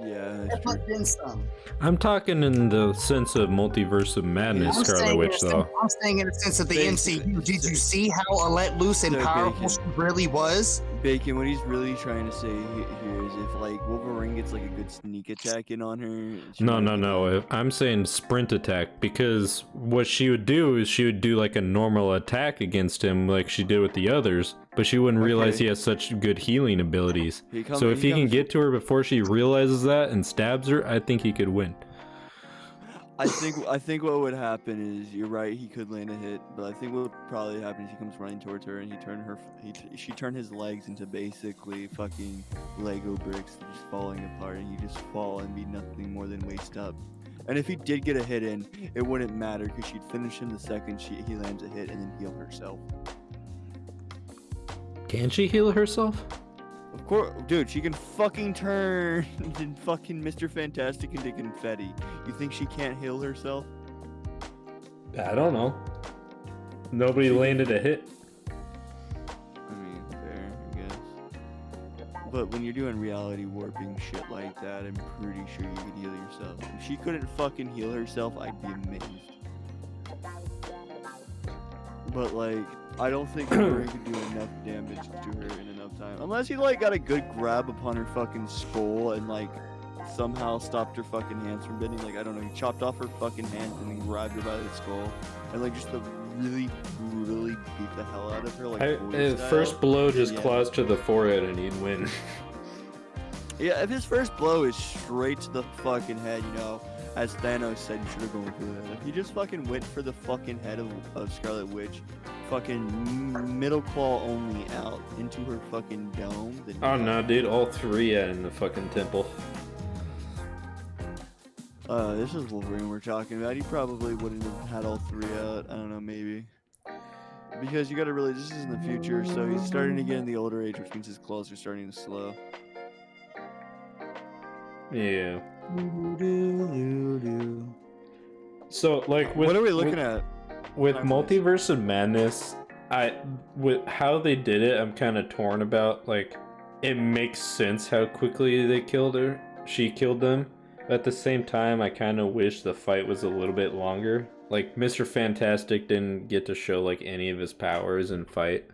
Yeah, that's true. but then some. I'm talking in the sense of multiverse of madness, I'm Scarlet saying Witch, though. I'm saying in the sense of the Basically, MCU. Did you see how let loose and So powerful Bacon. she really was? Bacon, what he's really trying to say here is if like Wolverine gets like a good sneak attack in on her. she No. might- I'm saying sprint attack because what she would do is she would do like a normal attack against him like she did with the others, but she wouldn't realize Okay. he has such good healing abilities. He comes- So if he can comes- get to her before she realizes that and stabs her, I think he could win. I think what would happen is you're right. He could land a hit, but I think what would probably happen is he comes running towards her and she turned his legs into basically fucking Lego bricks that are just falling apart, and you just fall and be nothing more than waist up. And if he did get a hit in, it wouldn't matter because she'd finish him the second he lands a hit and then heal herself. Can she heal herself? Of course, dude, she can fucking turn and fucking Mr. Fantastic into confetti. You think she can't heal herself? I don't know. Nobody landed a hit. I mean, fair, I guess. But when you're doing reality warping shit like that, I'm pretty sure you could heal yourself. If she couldn't fucking heal herself, I'd be amazed. But like, I don't think Wolverine could do enough damage to her in enough time. Unless he like got a good grab upon her fucking skull and like somehow stopped her fucking hands from bending. Like, I don't know, he chopped off her fucking hands and then grabbed her by the skull. And like just really beat the hell out of her. Like, bully style. First blow just Yeah. claws to the forehead and he'd win. Yeah, if his first blow is straight to the fucking head, you know, as Thanos said, you should have gone for that. If he just fucking went for the fucking head of Scarlet Witch, fucking middle claw only out into her fucking dome. Then Oh no, dude, all three in the fucking temple. This is Wolverine we're talking about. He probably wouldn't have had all three out. I don't know, maybe. Because you gotta realize this is in the future, so he's starting to get in the older age, which means his claws are starting to slow. Yeah. So, like, What are we looking at? with Time for this. Multiverse of Madness? With how they did it, I'm kind of torn about. Like, it makes sense how quickly they killed her. She killed them. But at the same time, I kind of wish the fight was a little bit longer. Like, Mr. Fantastic didn't get to show like any of his powers and fight.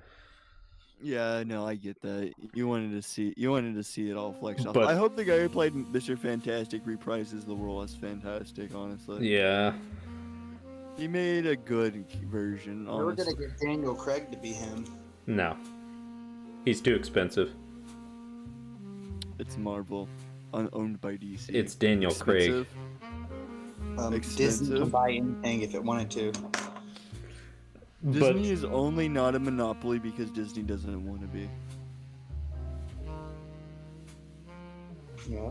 Yeah, no, I get that. You wanted to see it all flexed off. But- I hope the guy who played Mr. Fantastic reprises the role as Fantastic, honestly. Yeah. He made a good version, We were honestly. gonna get Daniel Craig to be him. No. He's too expensive. It's Marvel, owned by DC. It's Daniel Craig. Expensive. Disney Expensive. can buy anything if it wanted to. Disney is only not a monopoly because Disney doesn't want to be. Yeah.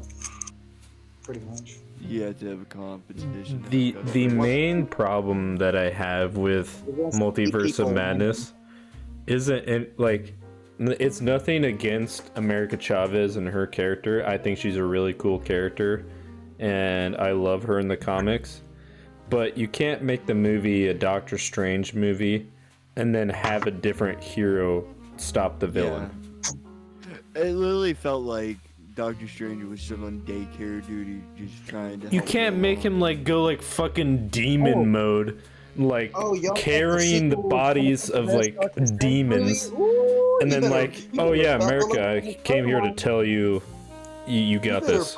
Pretty much. You have to have a competition. to The have the customers. main problem that I have with Multiverse of Madness isn't it's nothing against America Chavez and her character. I think she's a really cool character and I love her in the comics. But you can't make the movie a Doctor Strange movie and then have a different hero stop the villain. Yeah. It literally felt like Doctor Strange was still on daycare duty, just trying to. You help can't them make along. him like go like fucking demon mode, like y'all carrying the bodies of like demons, and then like, oh yeah, America, I came here to tell you, you got this.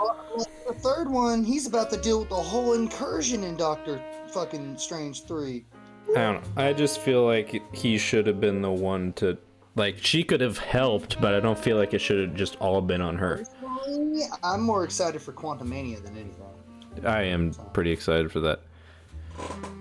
The third one, he's about to deal with the whole incursion in Doctor fucking Strange 3. I don't know. I just feel like he should have been the one to, like, she could have helped, but I don't feel like it should have just all been on her. Personally, I'm more excited for Quantumania than anything. I am pretty excited for that.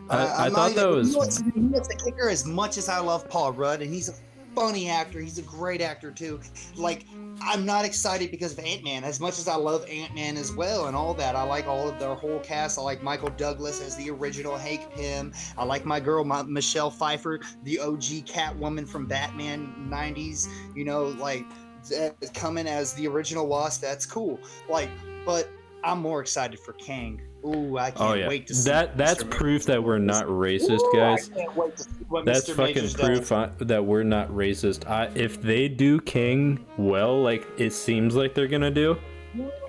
I I'm thought not that even- was. You know what's the kicker? As much as I love Paul Rudd, and he's a funny actor, he's a great actor too. Like, I'm not excited because of Ant-Man. As much as I love Ant-Man as well and all that, I like all of their whole cast. I like Michael Douglas as the original Hank Pym. I like my girl Michelle Pfeiffer, the OG Catwoman from Batman 90s. You know, like coming as the original Wasp. That's cool. Like, but I'm more excited for Kang. Ooh, I can't Oh yeah, wait to see that's Mr. proof that we're not racist, Ooh, guys. I can't wait to see what That's Mr. fucking Majors proof does. that we're not racist. If they do King well, like it seems like they're gonna do,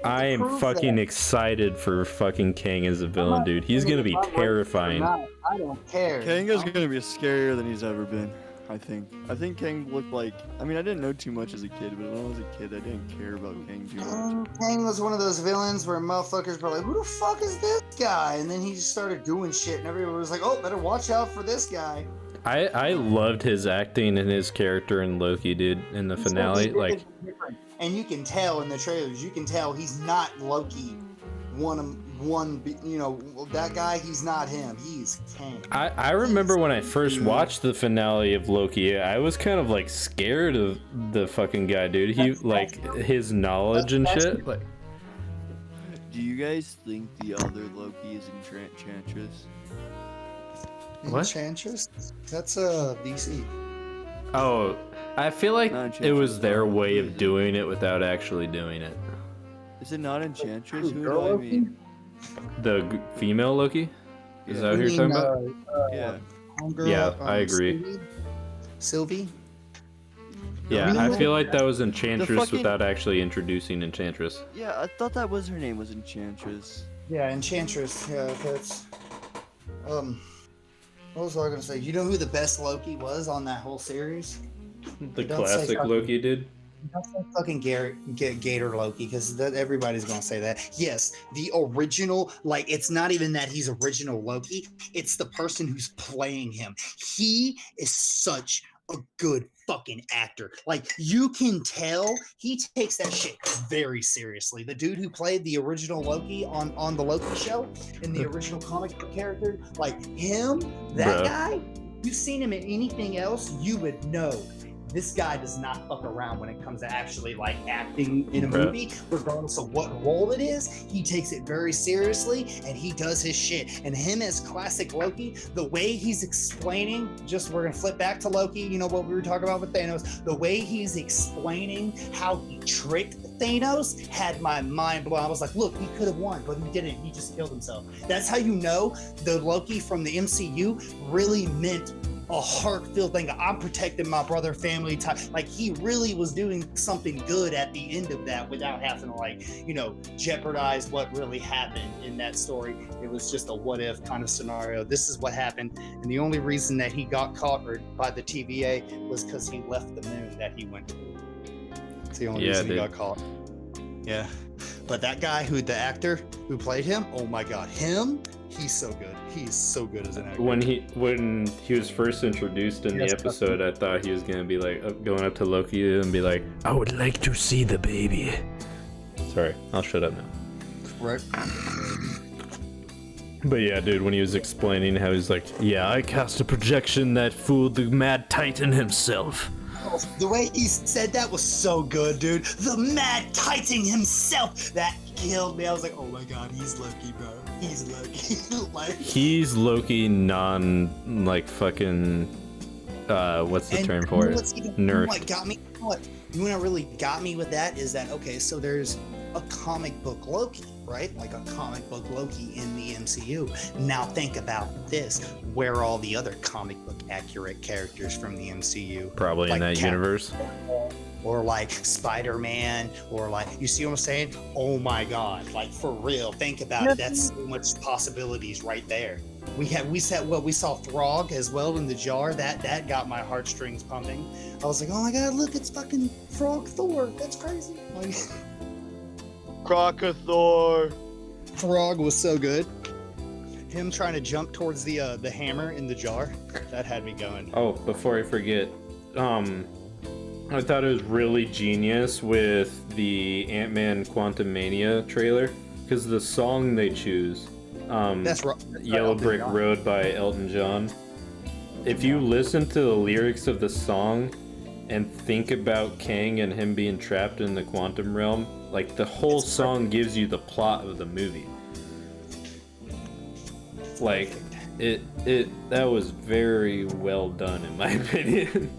I am Prove fucking that. excited for fucking King as a villain, dude. He's gonna be terrifying. I don't care. Kang is gonna be scarier than he's ever been. I think. I think Kang looked like. I mean, I didn't know too much as a kid, but when I was a kid, I didn't care about Kang too much. Kang was one of those villains where motherfuckers were like, who the fuck is this guy? And then he just started doing shit, and everyone was like, oh, better watch out for this guy. I loved his acting and his character in Loki, dude, in the finale. Like, and you can tell in the trailers, you can tell he's not Loki. You know, that guy, he's not him. He's Kang. I remember when I first watched the finale of Loki, I was kind of like scared of the fucking guy, dude. He like his knowledge and shit. Like, Do you guys think the other Loki is Enchantress? What? Enchantress? That's DC. oh, I feel like Not it was Enchantress, their Marvel, way is of it? doing it without actually doing it. Is it not Enchantress? Who Girl do I Loki? mean? The female Loki? Is that Yeah. who you're talking about? Yeah. Homegirl, Yeah, I agree. Sylvie? Yeah, You know I what? feel like that was Enchantress fucking- without actually introducing Enchantress. Yeah, I thought that was her name was Enchantress. Yeah, Enchantress. Yeah, that's. What was I gonna say? You know who the best Loki was on that whole series? The Don't say classic fucking- Loki, dude. Don't say fucking Gator Loki, because everybody's gonna say that. Yes, the original. Like, it's not even that he's original Loki. It's the person who's playing him. He is such a good fucking actor. Like, you can tell he takes that shit very seriously. The dude who played the original Loki on the Loki show in the original comic book character, like him, that Bruh. guy. You've seen him in anything else, you would know this guy does not fuck around when it comes to actually like acting in a Right. movie, regardless of what role it is. He takes it very seriously and he does his shit. And him as classic Loki, the way he's explaining, just we're gonna flip back to Loki, you know what we were talking about with Thanos, the way he's explaining how he tricked Thanos had my mind blown. I was like, look, he could have won, but he didn't. He just killed himself. That's how you know the Loki from the MCU really meant a heart-filled thing. I'm protecting my brother, family type. Like, he really was doing something good at the end of that without having to, like, you know, jeopardize what really happened in that story. It was just a what-if kind of scenario. This is what happened. And the only reason that he got caught by the TVA was because he left the moon that he went to. It's the only reason he got caught. Yeah. But that guy the actor who played him, oh my God, he's so good. He's so good as an actor. When he was first introduced in the episode, I thought he was gonna be like going up to Loki and be like, "I would like to see the baby." Sorry, I'll shut up now. Right. But yeah, dude, when he was explaining how he's like, "Yeah, I cast a projection that fooled the Mad Titan himself." The way he said that was so good, dude. The Mad Titan himself. That killed me. I was like, oh my God, he's Loki, bro. He's Loki. Like, he's Loki like fucking what's the term for it? Nerfed. What got me? You know what really got me with that is that, okay, so there's a comic book Loki, right? Like a comic book Loki in the MCU. Now think about this. Where are all the other comic book accurate characters from the MCU? Probably like in that universe. Or like Spider-Man, or like, you see what I'm saying? Oh my God, like for real, think about it. That's so much possibilities right there. We saw Throg as well in the jar. That got my heartstrings pumping. I was like, oh my God, look, it's fucking Frog Thor. That's crazy. Like, Crocothor. Throg was so good. Him trying to jump towards the hammer in the jar, that had me going. Oh, before I forget, I thought it was really genius with the Ant-Man Quantumania trailer, because the song they choose, That's Yellow Brick Road by Elton John. If you listen to the lyrics of the song and think about Kang and him being trapped in the quantum realm, like the whole song gives you the plot of the movie. Like that was very well done in my opinion.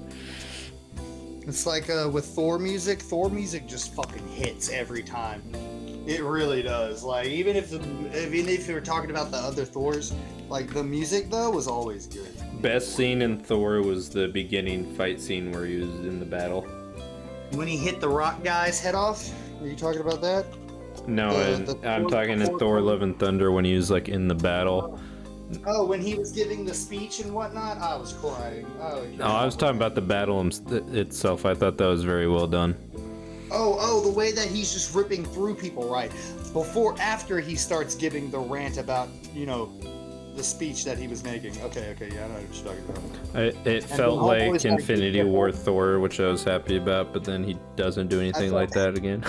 It's like with Thor music just fucking hits every time. It really does. Like even if you were talking about the other Thors, like the music though was always good. Best scene in Thor was the beginning fight scene where he was in the battle. When he hit the rock guy's head off? Are you talking about that? No, I'm talking in Thor Love and Thunder when he was like in the battle. Oh, when he was giving the speech and whatnot, I was crying. Oh, No, I was talking about the battle itself. I thought that was very well done. Oh, the way that he's just ripping through people, right? After he starts giving the rant about, you know, the speech that he was making. Okay, yeah, I know what you're talking about. It felt like Infinity War Thor, which I was happy about, but then he doesn't do anything like that again.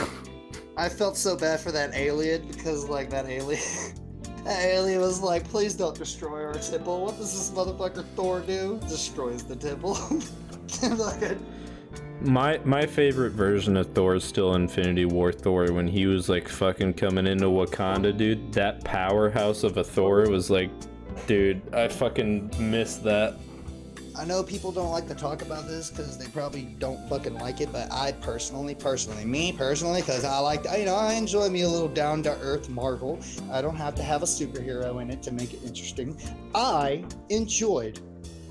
I felt so bad for that alien because, like, that alien was like, please don't destroy our temple. What does this motherfucker Thor do? Destroys the temple. My favorite version of Thor is still Infinity War Thor, when he was like fucking coming into Wakanda, dude. That powerhouse of a Thor was like, dude, I fucking missed that. I know people don't like to talk about this because they probably don't fucking like it, but I personally, because I enjoy me a little down-to-earth Marvel. I don't have to have a superhero in it to make it interesting. I enjoyed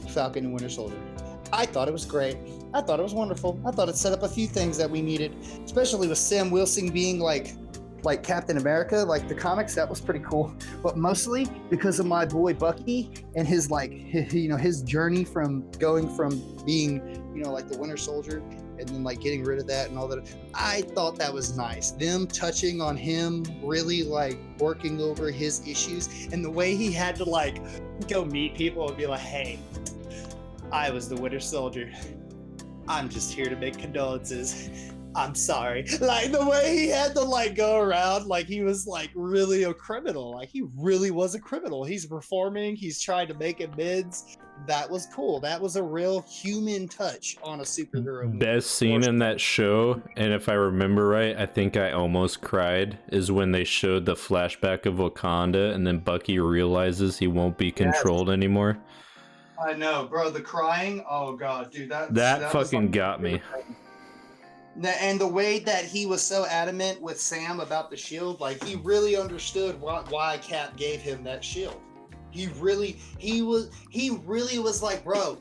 Falcon and Winter Soldier. I thought it was great. I thought it was wonderful. I thought it set up a few things that we needed, especially with Sam Wilson being like Captain America, like the comics. That was pretty cool. But mostly because of my boy Bucky and his his journey from going from being, you know, like the Winter Soldier and then like getting rid of that and all that. I thought that was nice. Them touching on him, really like working over his issues, and the way he had to like go meet people and be like, hey, I was the Winter Soldier. I'm just here to make condolences. I'm sorry. Like the way he had to like go around like he was like really a criminal. Like he really was a criminal. He's reforming. He's trying to make amends. that was cool. That was a real human touch on a superhero movie. Best scene in that show, and if I remember right, I think I almost cried, is when they showed the flashback of Wakanda and then Bucky realizes he won't be controlled anymore. I know, bro. The crying. Oh god, dude, that Fucking was got me. And the way that he was so adamant with Sam about the shield, like he really understood why Cap gave him that shield. He really was like, bro,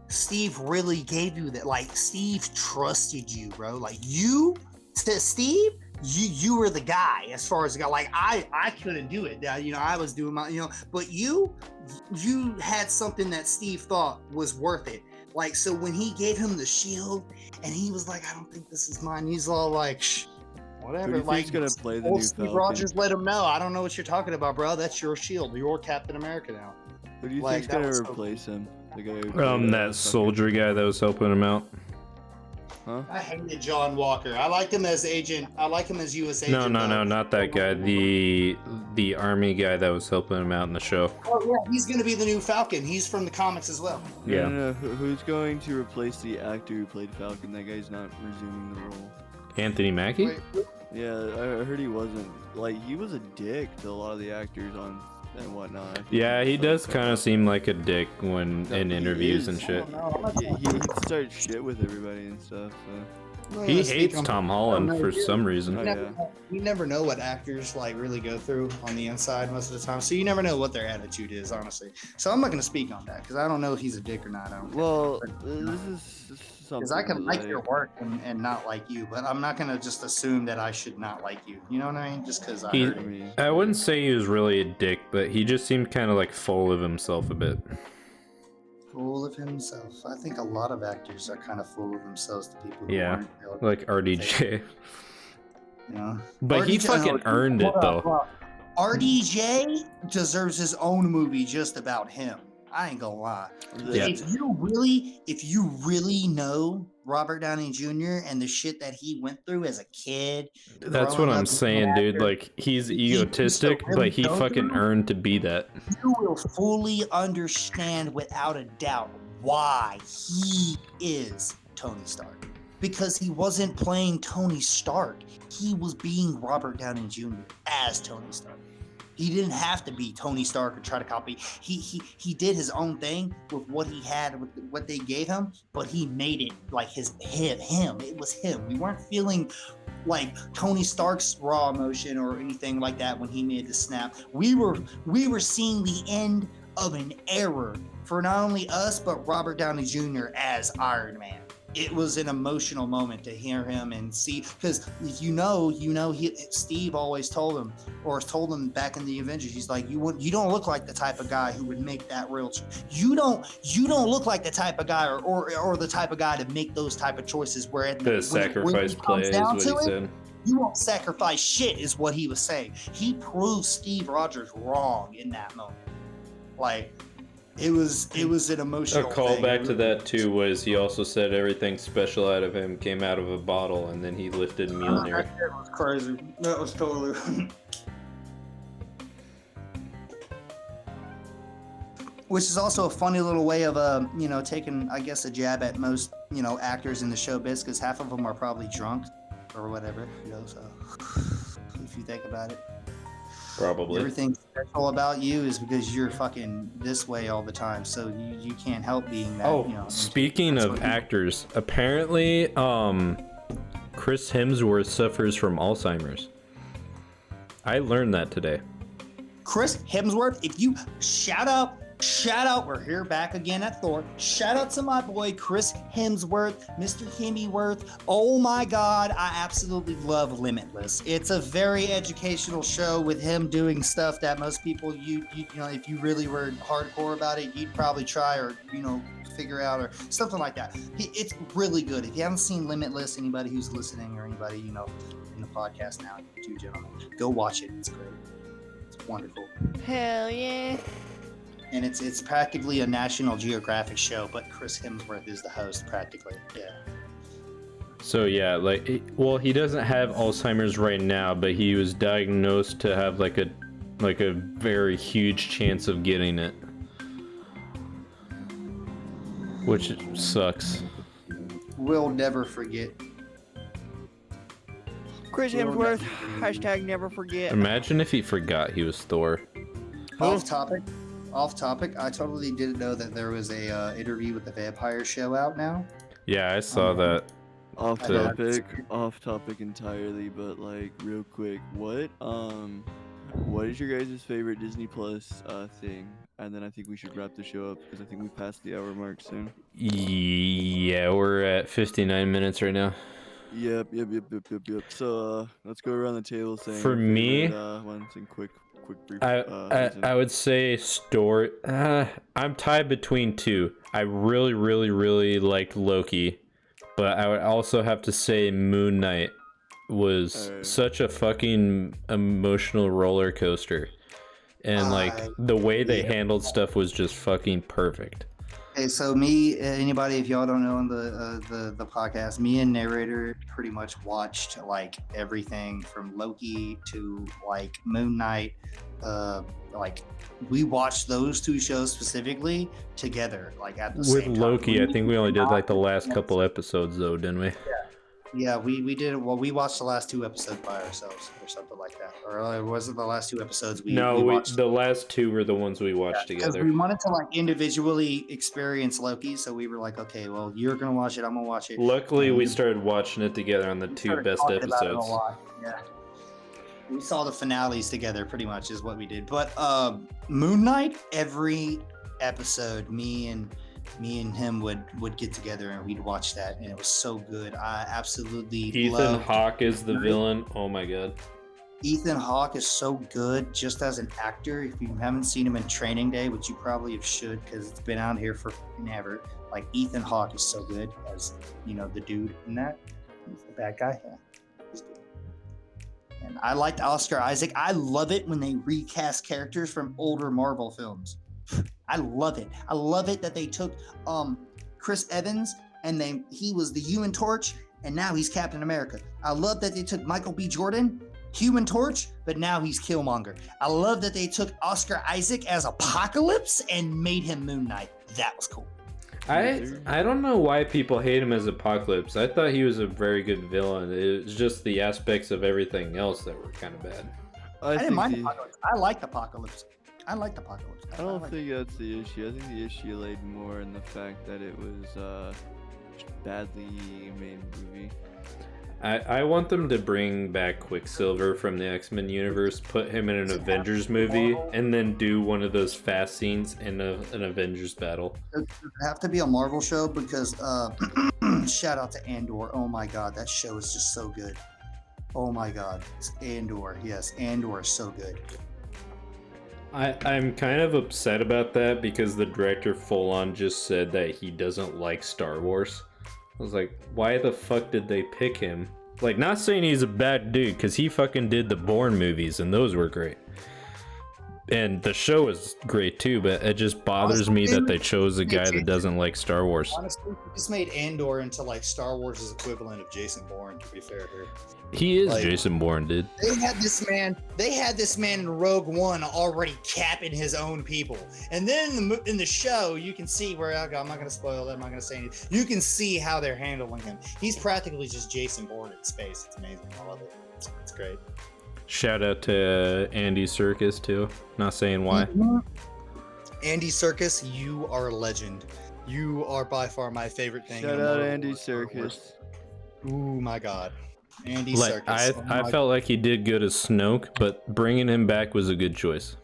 Steve really gave you that. Like, Steve trusted you, bro. Like, you to Steve, you were the guy as far as the guy. Like, I couldn't do it. You know, I was doing my, you know, but you had something that Steve thought was worth it. Like, so when he gave him the shield and he was like, I don't think this is mine. He's all like, shh, whatever. Like, he's gonna play the new Steve Falcon? Rogers let him know. I don't know what you're talking about, bro. That's your shield. You're Captain America now. Who do you Like, think's gonna that was so replace him? The guy who That soldier guy that was helping him out. Huh? I hated John Walker. I liked him as agent. I like him as U.S. agent. No, not that guy. The army guy that was helping him out in the show. Oh yeah, he's gonna be the new Falcon. He's from the comics as well. Yeah. No. Who's going to replace the actor who played Falcon? That guy's not resuming the role. Anthony Mackie? Wait, Yeah, I heard he wasn't. Like, he was a dick to a lot of the actors on and whatnot. Yeah, he does kind of seem like a dick when in He is is. and shit. He started shit with everybody and stuff. So. He hates Tom Holland for some reason. Oh, yeah. You never know what actors like really go through on the inside most of the time, so you never know what their attitude is, honestly. So I'm not gonna speak on that because I don't know if he's a dick or not. I don't. Well, this is something. Because I can like that your work and not like you, but I'm not gonna just assume that I should not like you. You know what I mean? Just because I He- heard I it. mean, I wouldn't say he was really a dick, but he just seemed kind of like full of himself a bit. Full of himself. I think a lot of actors are kind of full of themselves to people who Yeah, aren't really, like RDJ. you know. But he RDJ fucking earned it hold up, though. hold up. RDJ deserves his own movie just about him. I ain't gonna lie. Yeah. If you really know Robert Downey Jr. and the shit that he went through as a kid, That's growing what I'm up as an saying, dude. actor, Like, he's He egotistic, really but he go fucking through- earned to be that. you will fully understand without a doubt why he is Tony Stark. Because he wasn't playing Tony Stark. He was being Robert Downey Jr. as Tony Stark. He didn't have to be Tony Stark or try to copy. He did his own thing with what he had, with what they gave him, but he made it like him. It was him. We weren't feeling like Tony Stark's raw emotion or anything like that when he made the snap. We were seeing the end of an era for not only us but Robert Downey Jr. as Iron Man. It was an emotional moment to hear him and see, because Steve always told him back in the Avengers, he's like, you don't look like the type of guy who would make that real you don't look like the type of guy or the type of guy to make those type of choices where The sacrifice play is what he said. you won't sacrifice shit, is what he was saying. He proved Steve Rogers wrong in that moment. Like, it was an A emotional callback thing. to that too was he also said everything special out of him came out of a bottle, and then he lifted Mjolnir. That shit was crazy. That was totally. Which is also a funny little way of taking, I guess, a jab at most actors in the showbiz, because half of them are probably drunk or whatever. So if you think about it. Probably. Everything special about you is because you're fucking this way all the time, so you can't help being that. Oh, speaking that's of what he- actors, apparently, Chris Hemsworth suffers from Alzheimer's. I learned that today. Chris Hemsworth, if you shout out, we're here back again at Thor. Shout out to my boy Chris Hemsworth, Mr. Hemsworth. Oh my God, I absolutely love Limitless. It's a very educational show with him doing stuff that most people, you if you really were hardcore about it, you'd probably try or figure out or something like that. It's really good. If you haven't seen Limitless, anybody who's listening or anybody in the podcast now, you two gentlemen, go watch it. It's great. It's wonderful. hell yeah. And it's practically a National Geographic show, but Chris Hemsworth is the host, practically. Yeah. So yeah, he doesn't have Alzheimer's right now, but he was diagnosed to have like a very huge chance of getting it. which sucks. We'll never forget. Chris We'll Hemsworth, never forget. hashtag never forget. Imagine if he forgot he was Thor. Off topic. Off topic. I totally didn't know that there was a interview with the Vampire Show out now. Yeah, I saw that. Off I know. off topic entirely, but like real quick, what is your guys' favorite Disney Plus thing? And then I think we should wrap the show up because I think we passed the hour mark soon. Yeah, we're at 59 minutes right now. Yep. So let's go around the table saying For our me, favorite, ones in quick brief. I would say story. I'm tied between two. I really liked Loki, but I would also have to say Moon Knight was such a fucking emotional roller coaster, and like the way they handled stuff was just fucking perfect. Okay, so me, anybody, if y'all don't know on the podcast, me and narrator pretty much watched like everything from Loki to like Moon Knight. Like we watched those two shows specifically together, like at the With same time. Loki, I think we only did like the last couple episodes though, didn't we? Yeah, we did. Well, we watched the last two episodes by ourselves, or something like that. Or was it the last two episodes we watched? The last two were the ones we watched Because together. we wanted to like individually experience Loki, so we were like, okay, well, you're gonna watch it, I'm gonna watch it. Luckily, And we started watching it together on the we two started best talking about it a episodes. lot. Yeah, we saw the finales together, pretty much is what we did. But Moon Knight, every episode, me and him would get together and we'd watch that, and it was so good. I absolutely Ethan loved Hawke is the villain. Oh my god. Ethan Hawke is so good just as an actor. If you haven't seen him in Training Day, which you probably should because it's been out here for ever, like Ethan Hawke is so good as, you know, the dude in that. He's the bad guy. Yeah. He's good. And I liked Oscar Isaac. I love it when they recast characters from older Marvel films. I love it. I love it that they took Chris Evans and he was the Human Torch and now he's Captain America. I love that they took Michael B. Jordan, Human Torch, but now he's Killmonger. I love that they took Oscar Isaac as Apocalypse and made him Moon Knight. That was cool. I don't know why people hate him as Apocalypse. I thought he was a very good villain. It was just the aspects of everything else that were kind of bad. I didn't mind Apocalypse. I liked Apocalypse. I don't think that's the issue. I think the issue laid more in the fact that it was badly made movie. I want them to bring back Quicksilver from the X-Men universe, put him in an Avengers movie, and then do one of those fast scenes in an Avengers battle. It would have to be a Marvel show because shout out to Andor. Oh my god, that show is just so good. Oh my god, it's Andor. Yes, Andor is so good. I'm kind of upset about that because the director full on just said that he doesn't like Star Wars. I was like, why the fuck did they pick him? Like, not saying he's a bad dude, because he fucking did the Bourne movies, and those were great. And the show is great too, but it just bothers me that they chose a guy that doesn't like Star Wars. Honestly, this made Andor into like Star Wars' equivalent of Jason Bourne, to be fair here. He is Like, Jason Bourne, dude. They had this man in Rogue One already capping his own people. And then in the show, you can see where I'm not going to spoil it. I'm not going to say anything. You can see how they're handling him. He's practically just Jason Bourne in space. It's amazing. I love it. It's great. Shout out to Andy Serkis too. Not saying why. Andy Serkis, you are a legend. You are by far my favorite thing. Shout out Andy Serkis. Ooh, my God. Andy Like Serkis. I felt like he did good as Snoke, but bringing him back was a good choice.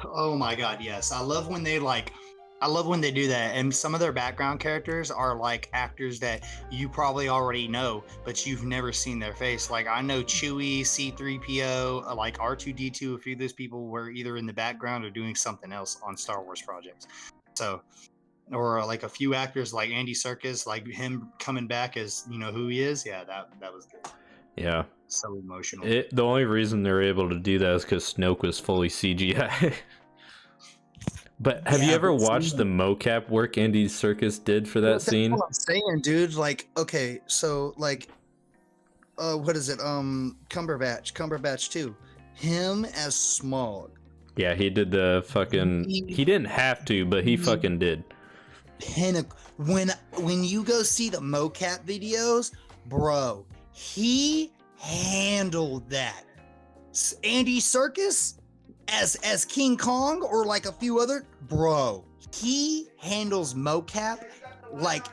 Oh my god, yes. I love when they do that, and some of their background characters are like actors that you probably already know, but you've never seen their face. Like I know Chewie, C-3PO, like R2-D2, a few of those people were either in the background or doing something else on Star Wars projects. So, or like a few actors like Andy Serkis, like him coming back as, you know, who he is. Yeah, that was good. Yeah. So emotional. The only reason they're able to do that is because Snoke was fully CGI. But have you ever watched the mocap work Andy Serkis did for that scene? That's what I'm saying, dude. Like, okay, so like, what is it? Cumberbatch too. Him as Smaug. Yeah, he did the fucking. He didn't have to, but he fucking did. when you go see the mocap videos, bro, he handled that. Andy Serkis as King Kong or like a few other, bro, he handles mocap like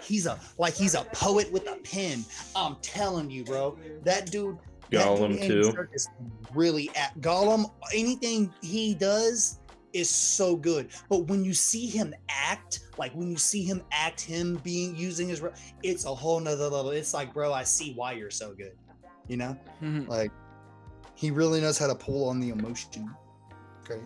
he's a poet with a pen. I'm telling you, bro. That dude Gollum Andy too. Serkis really at Gollum, anything he does is so good. But when you see him act, him being using his, it's a whole nother level. It's like, bro, I see why you're so good. You know, like he really knows how to pull on the emotion. Great.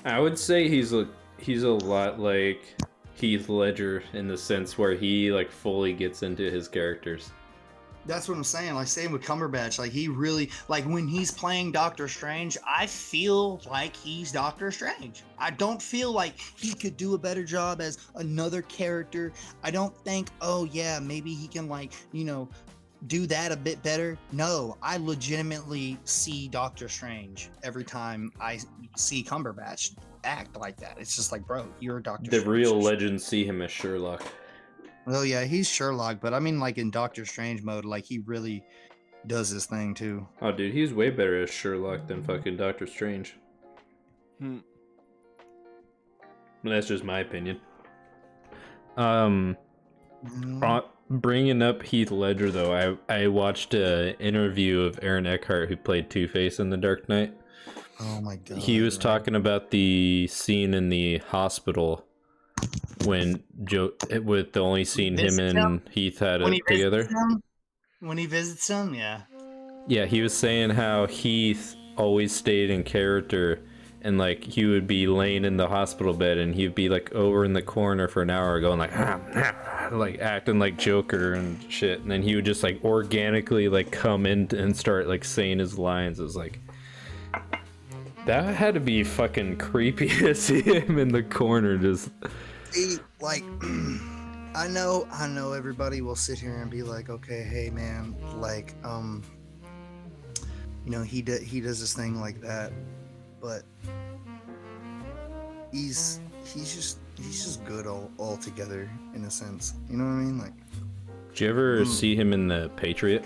I would say he's a lot like Heath Ledger in the sense where he like fully gets into his characters. That's what I'm saying. Like, same with Cumberbatch. Like, he really, like, when he's playing Doctor Strange, I feel like he's Doctor Strange. I don't feel like he could do a better job as another character. I don't think, oh, yeah, maybe he can, like, you know, do that a bit better. No, I legitimately see Doctor Strange every time I see Cumberbatch act like that. It's just like, bro, you're Doctor Strange. The real legends see him as Sherlock. Oh yeah, he's Sherlock, but I mean like in Doctor Strange mode, like he really does his thing too. Oh dude, he's way better as Sherlock than fucking Doctor Strange. Well, that's just my opinion. Bringing up Heath Ledger though, I watched an interview of Aaron Eckhart who played Two-Face in The Dark Knight. Oh my god. He was talking about the scene in the hospital when with the only scene him and Heath had it together. When he visits him, yeah. Yeah, he was saying how Heath always stayed in character, and like he would be laying in the hospital bed and he'd be like over in the corner for an hour going like like acting like Joker and shit, and then he would just like organically like come in and start like saying his lines. It was like, that had to be fucking creepy to see him in the corner just... See, like, I know everybody will sit here and be like, okay, hey man, like, you know, he does this thing like that, but he's just good all together in a sense. You know what I mean? Like, did you ever see him in The Patriot?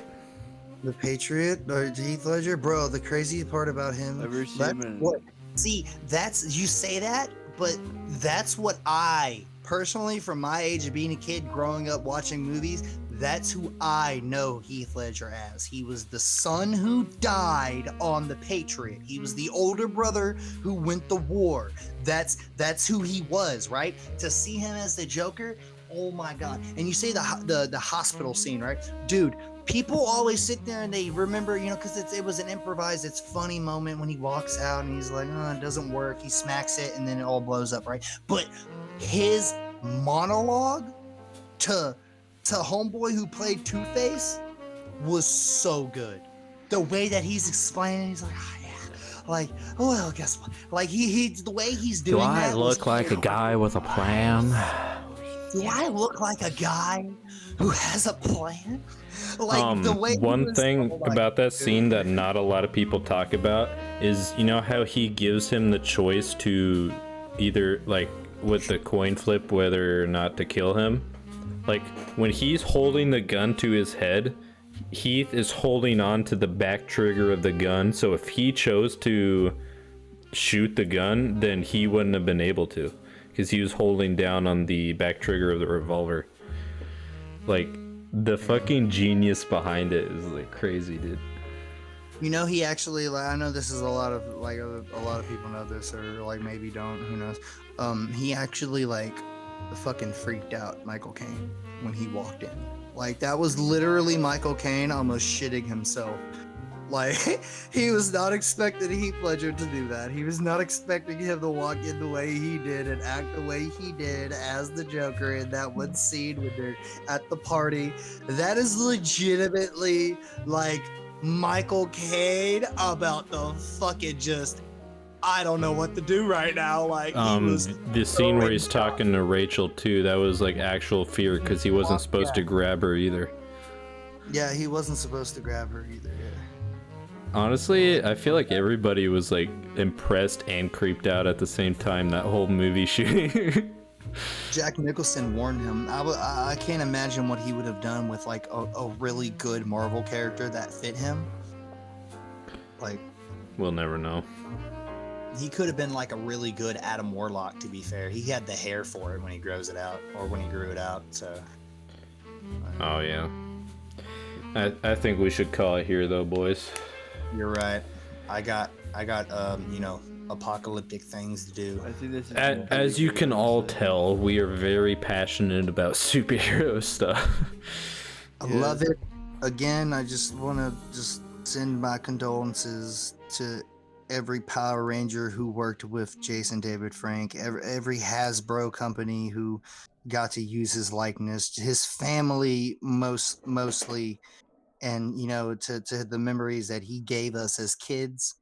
The Patriot or Heath Ledger, bro. The crazy part about him. Ever seen him in... See, that's, you say that, but that's what I personally, from my age of being a kid, growing up watching movies, that's who I know Heath Ledger as. He was the son who died on The Patriot. He was the older brother who went to war. That's who he was, right? To see him as the Joker, oh my god. And you say the hospital scene, right? Dude, people always sit there and they remember, you know, because it was an improvised, it's funny moment when he walks out and he's like, oh, it doesn't work. He smacks it and then it all blows up, right? But his monologue to homeboy who played Two-Face was so good. The way that he's explaining, he's like, oh, yeah, like, oh well, guess what? Like he the way he's doing. Do I that look like a guy with a plan? Do I look like a guy who has a plan? Like the way one thing about that scene that not a lot of people talk about is, you know how he gives him the choice to either, like with the coin flip, whether or not to kill him. Like when he's holding the gun to his head, Heath is holding on to the back trigger of the gun, so if he chose to shoot the gun, then he wouldn't have been able to, because he was holding down on the back trigger of the revolver. Like, the fucking genius behind it is like crazy, dude. You know, he actually, like, I know this is a lot of people know this, or like maybe don't, who knows. He actually like fucking freaked out Michael Caine when he walked in. Like, that was literally Michael Caine almost shitting himself. Like, he was not expecting Heath Ledger to do that. He was not expecting him to walk in the way he did and act the way he did as the Joker in that one scene when they're at the party. That is legitimately like Michael Caine about the fucking just, I don't know what to do right now. Like, the scene where he's talking to Rachel too, that was like actual fear, because he wasn't supposed to grab her either. Yeah, he wasn't supposed to grab her either. Yeah. Honestly, I feel like everybody was like impressed and creeped out at the same time that whole movie shooting. Jack Nicholson warned him. I can't imagine what he would have done with like a really good Marvel character that fit him. Like, We'll never know. he could have been like a really good Adam Warlock, to be fair. He had the hair for it when he grows it out, or when he grew it out, so. Oh yeah. I think we should call it here though, boys. You're right. I got apocalyptic things to do. I think this is As you can all tell, we are very passionate about superhero stuff. I love it. Again, I just want to just send my condolences to every Power Ranger who worked with Jason David Frank, every Hasbro company who got to use his likeness, his family mostly, and to the memories that he gave us as kids.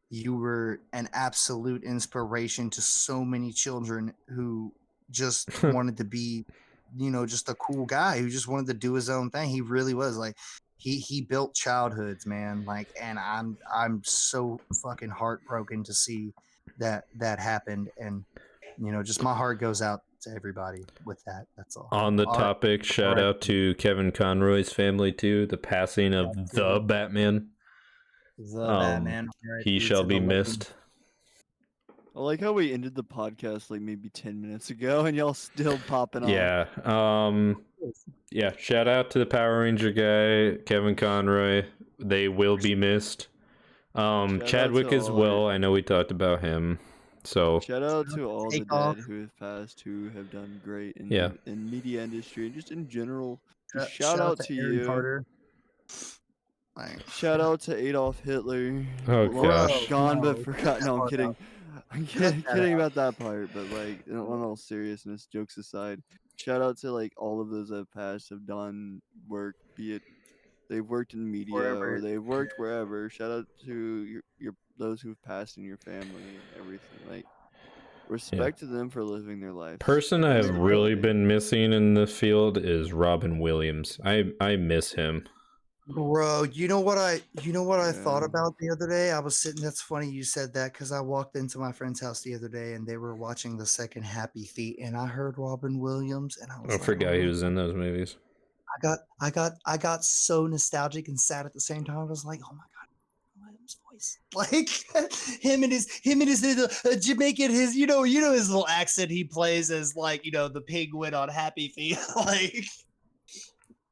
You were an absolute inspiration to so many children who just wanted to be, just a cool guy who just wanted to do his own thing. He really was like, he built childhoods, man. Like, and I'm so fucking heartbroken to see that happened. And, just my heart goes out to everybody with that. That's all. On the topic, shout out to Kevin Conroy's family too. The passing of the Batman. Batman. He shall be missed. I like how we ended the podcast like maybe 10 minutes ago and y'all still popping off. Yeah. Yeah. Shout out to the Power Ranger guy, Kevin Conroy. They will be missed. Chadwick as well. I know we talked about him. So shout out to all the dead who have passed, who have done great in media industry and just in general. Just shout out to Aaron you. Carter. Shout out to Adolf Hitler. Oh gosh. Gone but forgotten. No, I'm kidding. I'm kidding about that part, but like, in all seriousness, jokes aside, shout out to like all of those that have passed, have done work, be it they've worked in media or they've worked wherever. Shout out to your those who've passed in your family and everything. Like, respect to them for living their life. Person I've really been missing in the field is Robin Williams. I miss him. Bro, you know what I thought about the other day? I was sitting. That's funny you said that, because I walked into my friend's house the other day and they were watching the second Happy Feet, and I heard Robin Williams, and I was I forgot he was in those movies. I got so nostalgic and sad at the same time. I was like, oh my god, Williams' voice, like him and his little Jamaican, his his little accent he plays as like the penguin on Happy Feet, like.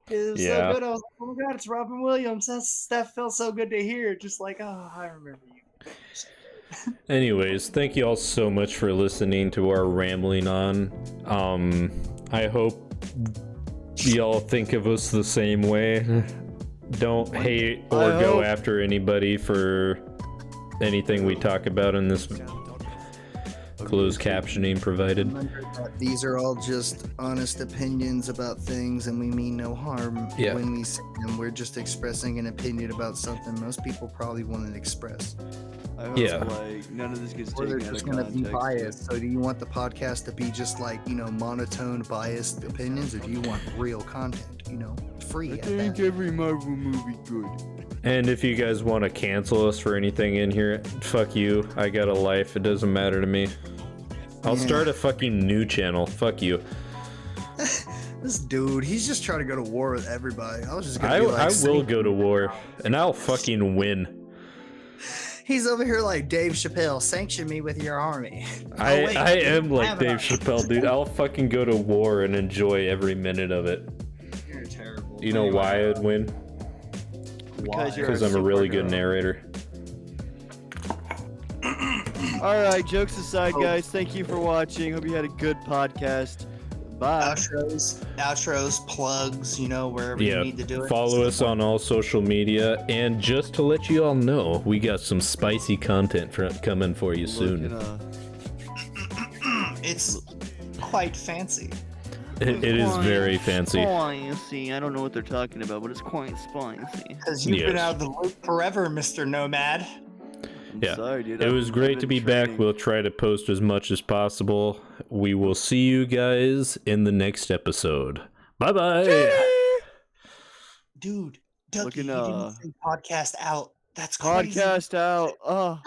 It was so good. I was like, oh my god, it's Robin Williams. That felt so good to hear. Just like, oh, I remember you. Anyways, thank you all so much for listening to our rambling on. I hope y'all think of us the same way. Don't hate or go after anybody for anything we talk about in this closed captioning provided. These are all just honest opinions about things, and we mean no harm when we say them. We're just expressing an opinion about something most people probably wouldn't express. I hope like none of this gets or they're taken just out of going to be context. biased. So do you want the podcast to be just like monotone, biased opinions, or do you want real content? Free. I think every Marvel movie good. And if you guys want to cancel us for anything in here, fuck you. I got a life. It doesn't matter to me. I'll start a fucking new channel. Fuck you. This dude, he's just trying to go to war with everybody. I was just gonna I be will go to war, and I'll fucking win. He's over here like Dave Chappelle. Sanction me with your army. I am like Dave Chappelle, dude. I'll fucking go to war and enjoy every minute of it. You're terrible. You know why I'd win? Because I'm a really good narrator. Alright, jokes aside, guys, thank you for watching. Hope you had a good podcast. Bye. Outros, plugs, wherever you need to do it. Follow us on all social media, and just to let you all know, we got some spicy content coming for you soon. It's quite fancy. It is very fancy. Spicy. I don't know what they're talking about, but it's quite spicy. Because you've been out of the loop forever, Mr. Nomad. Yeah, sorry, dude. It was great to be back. We'll try to post as much as possible. We will see you guys in the next episode. Bye-bye. Dude, Ducky, you didn't say podcast out. That's crazy. Podcast out.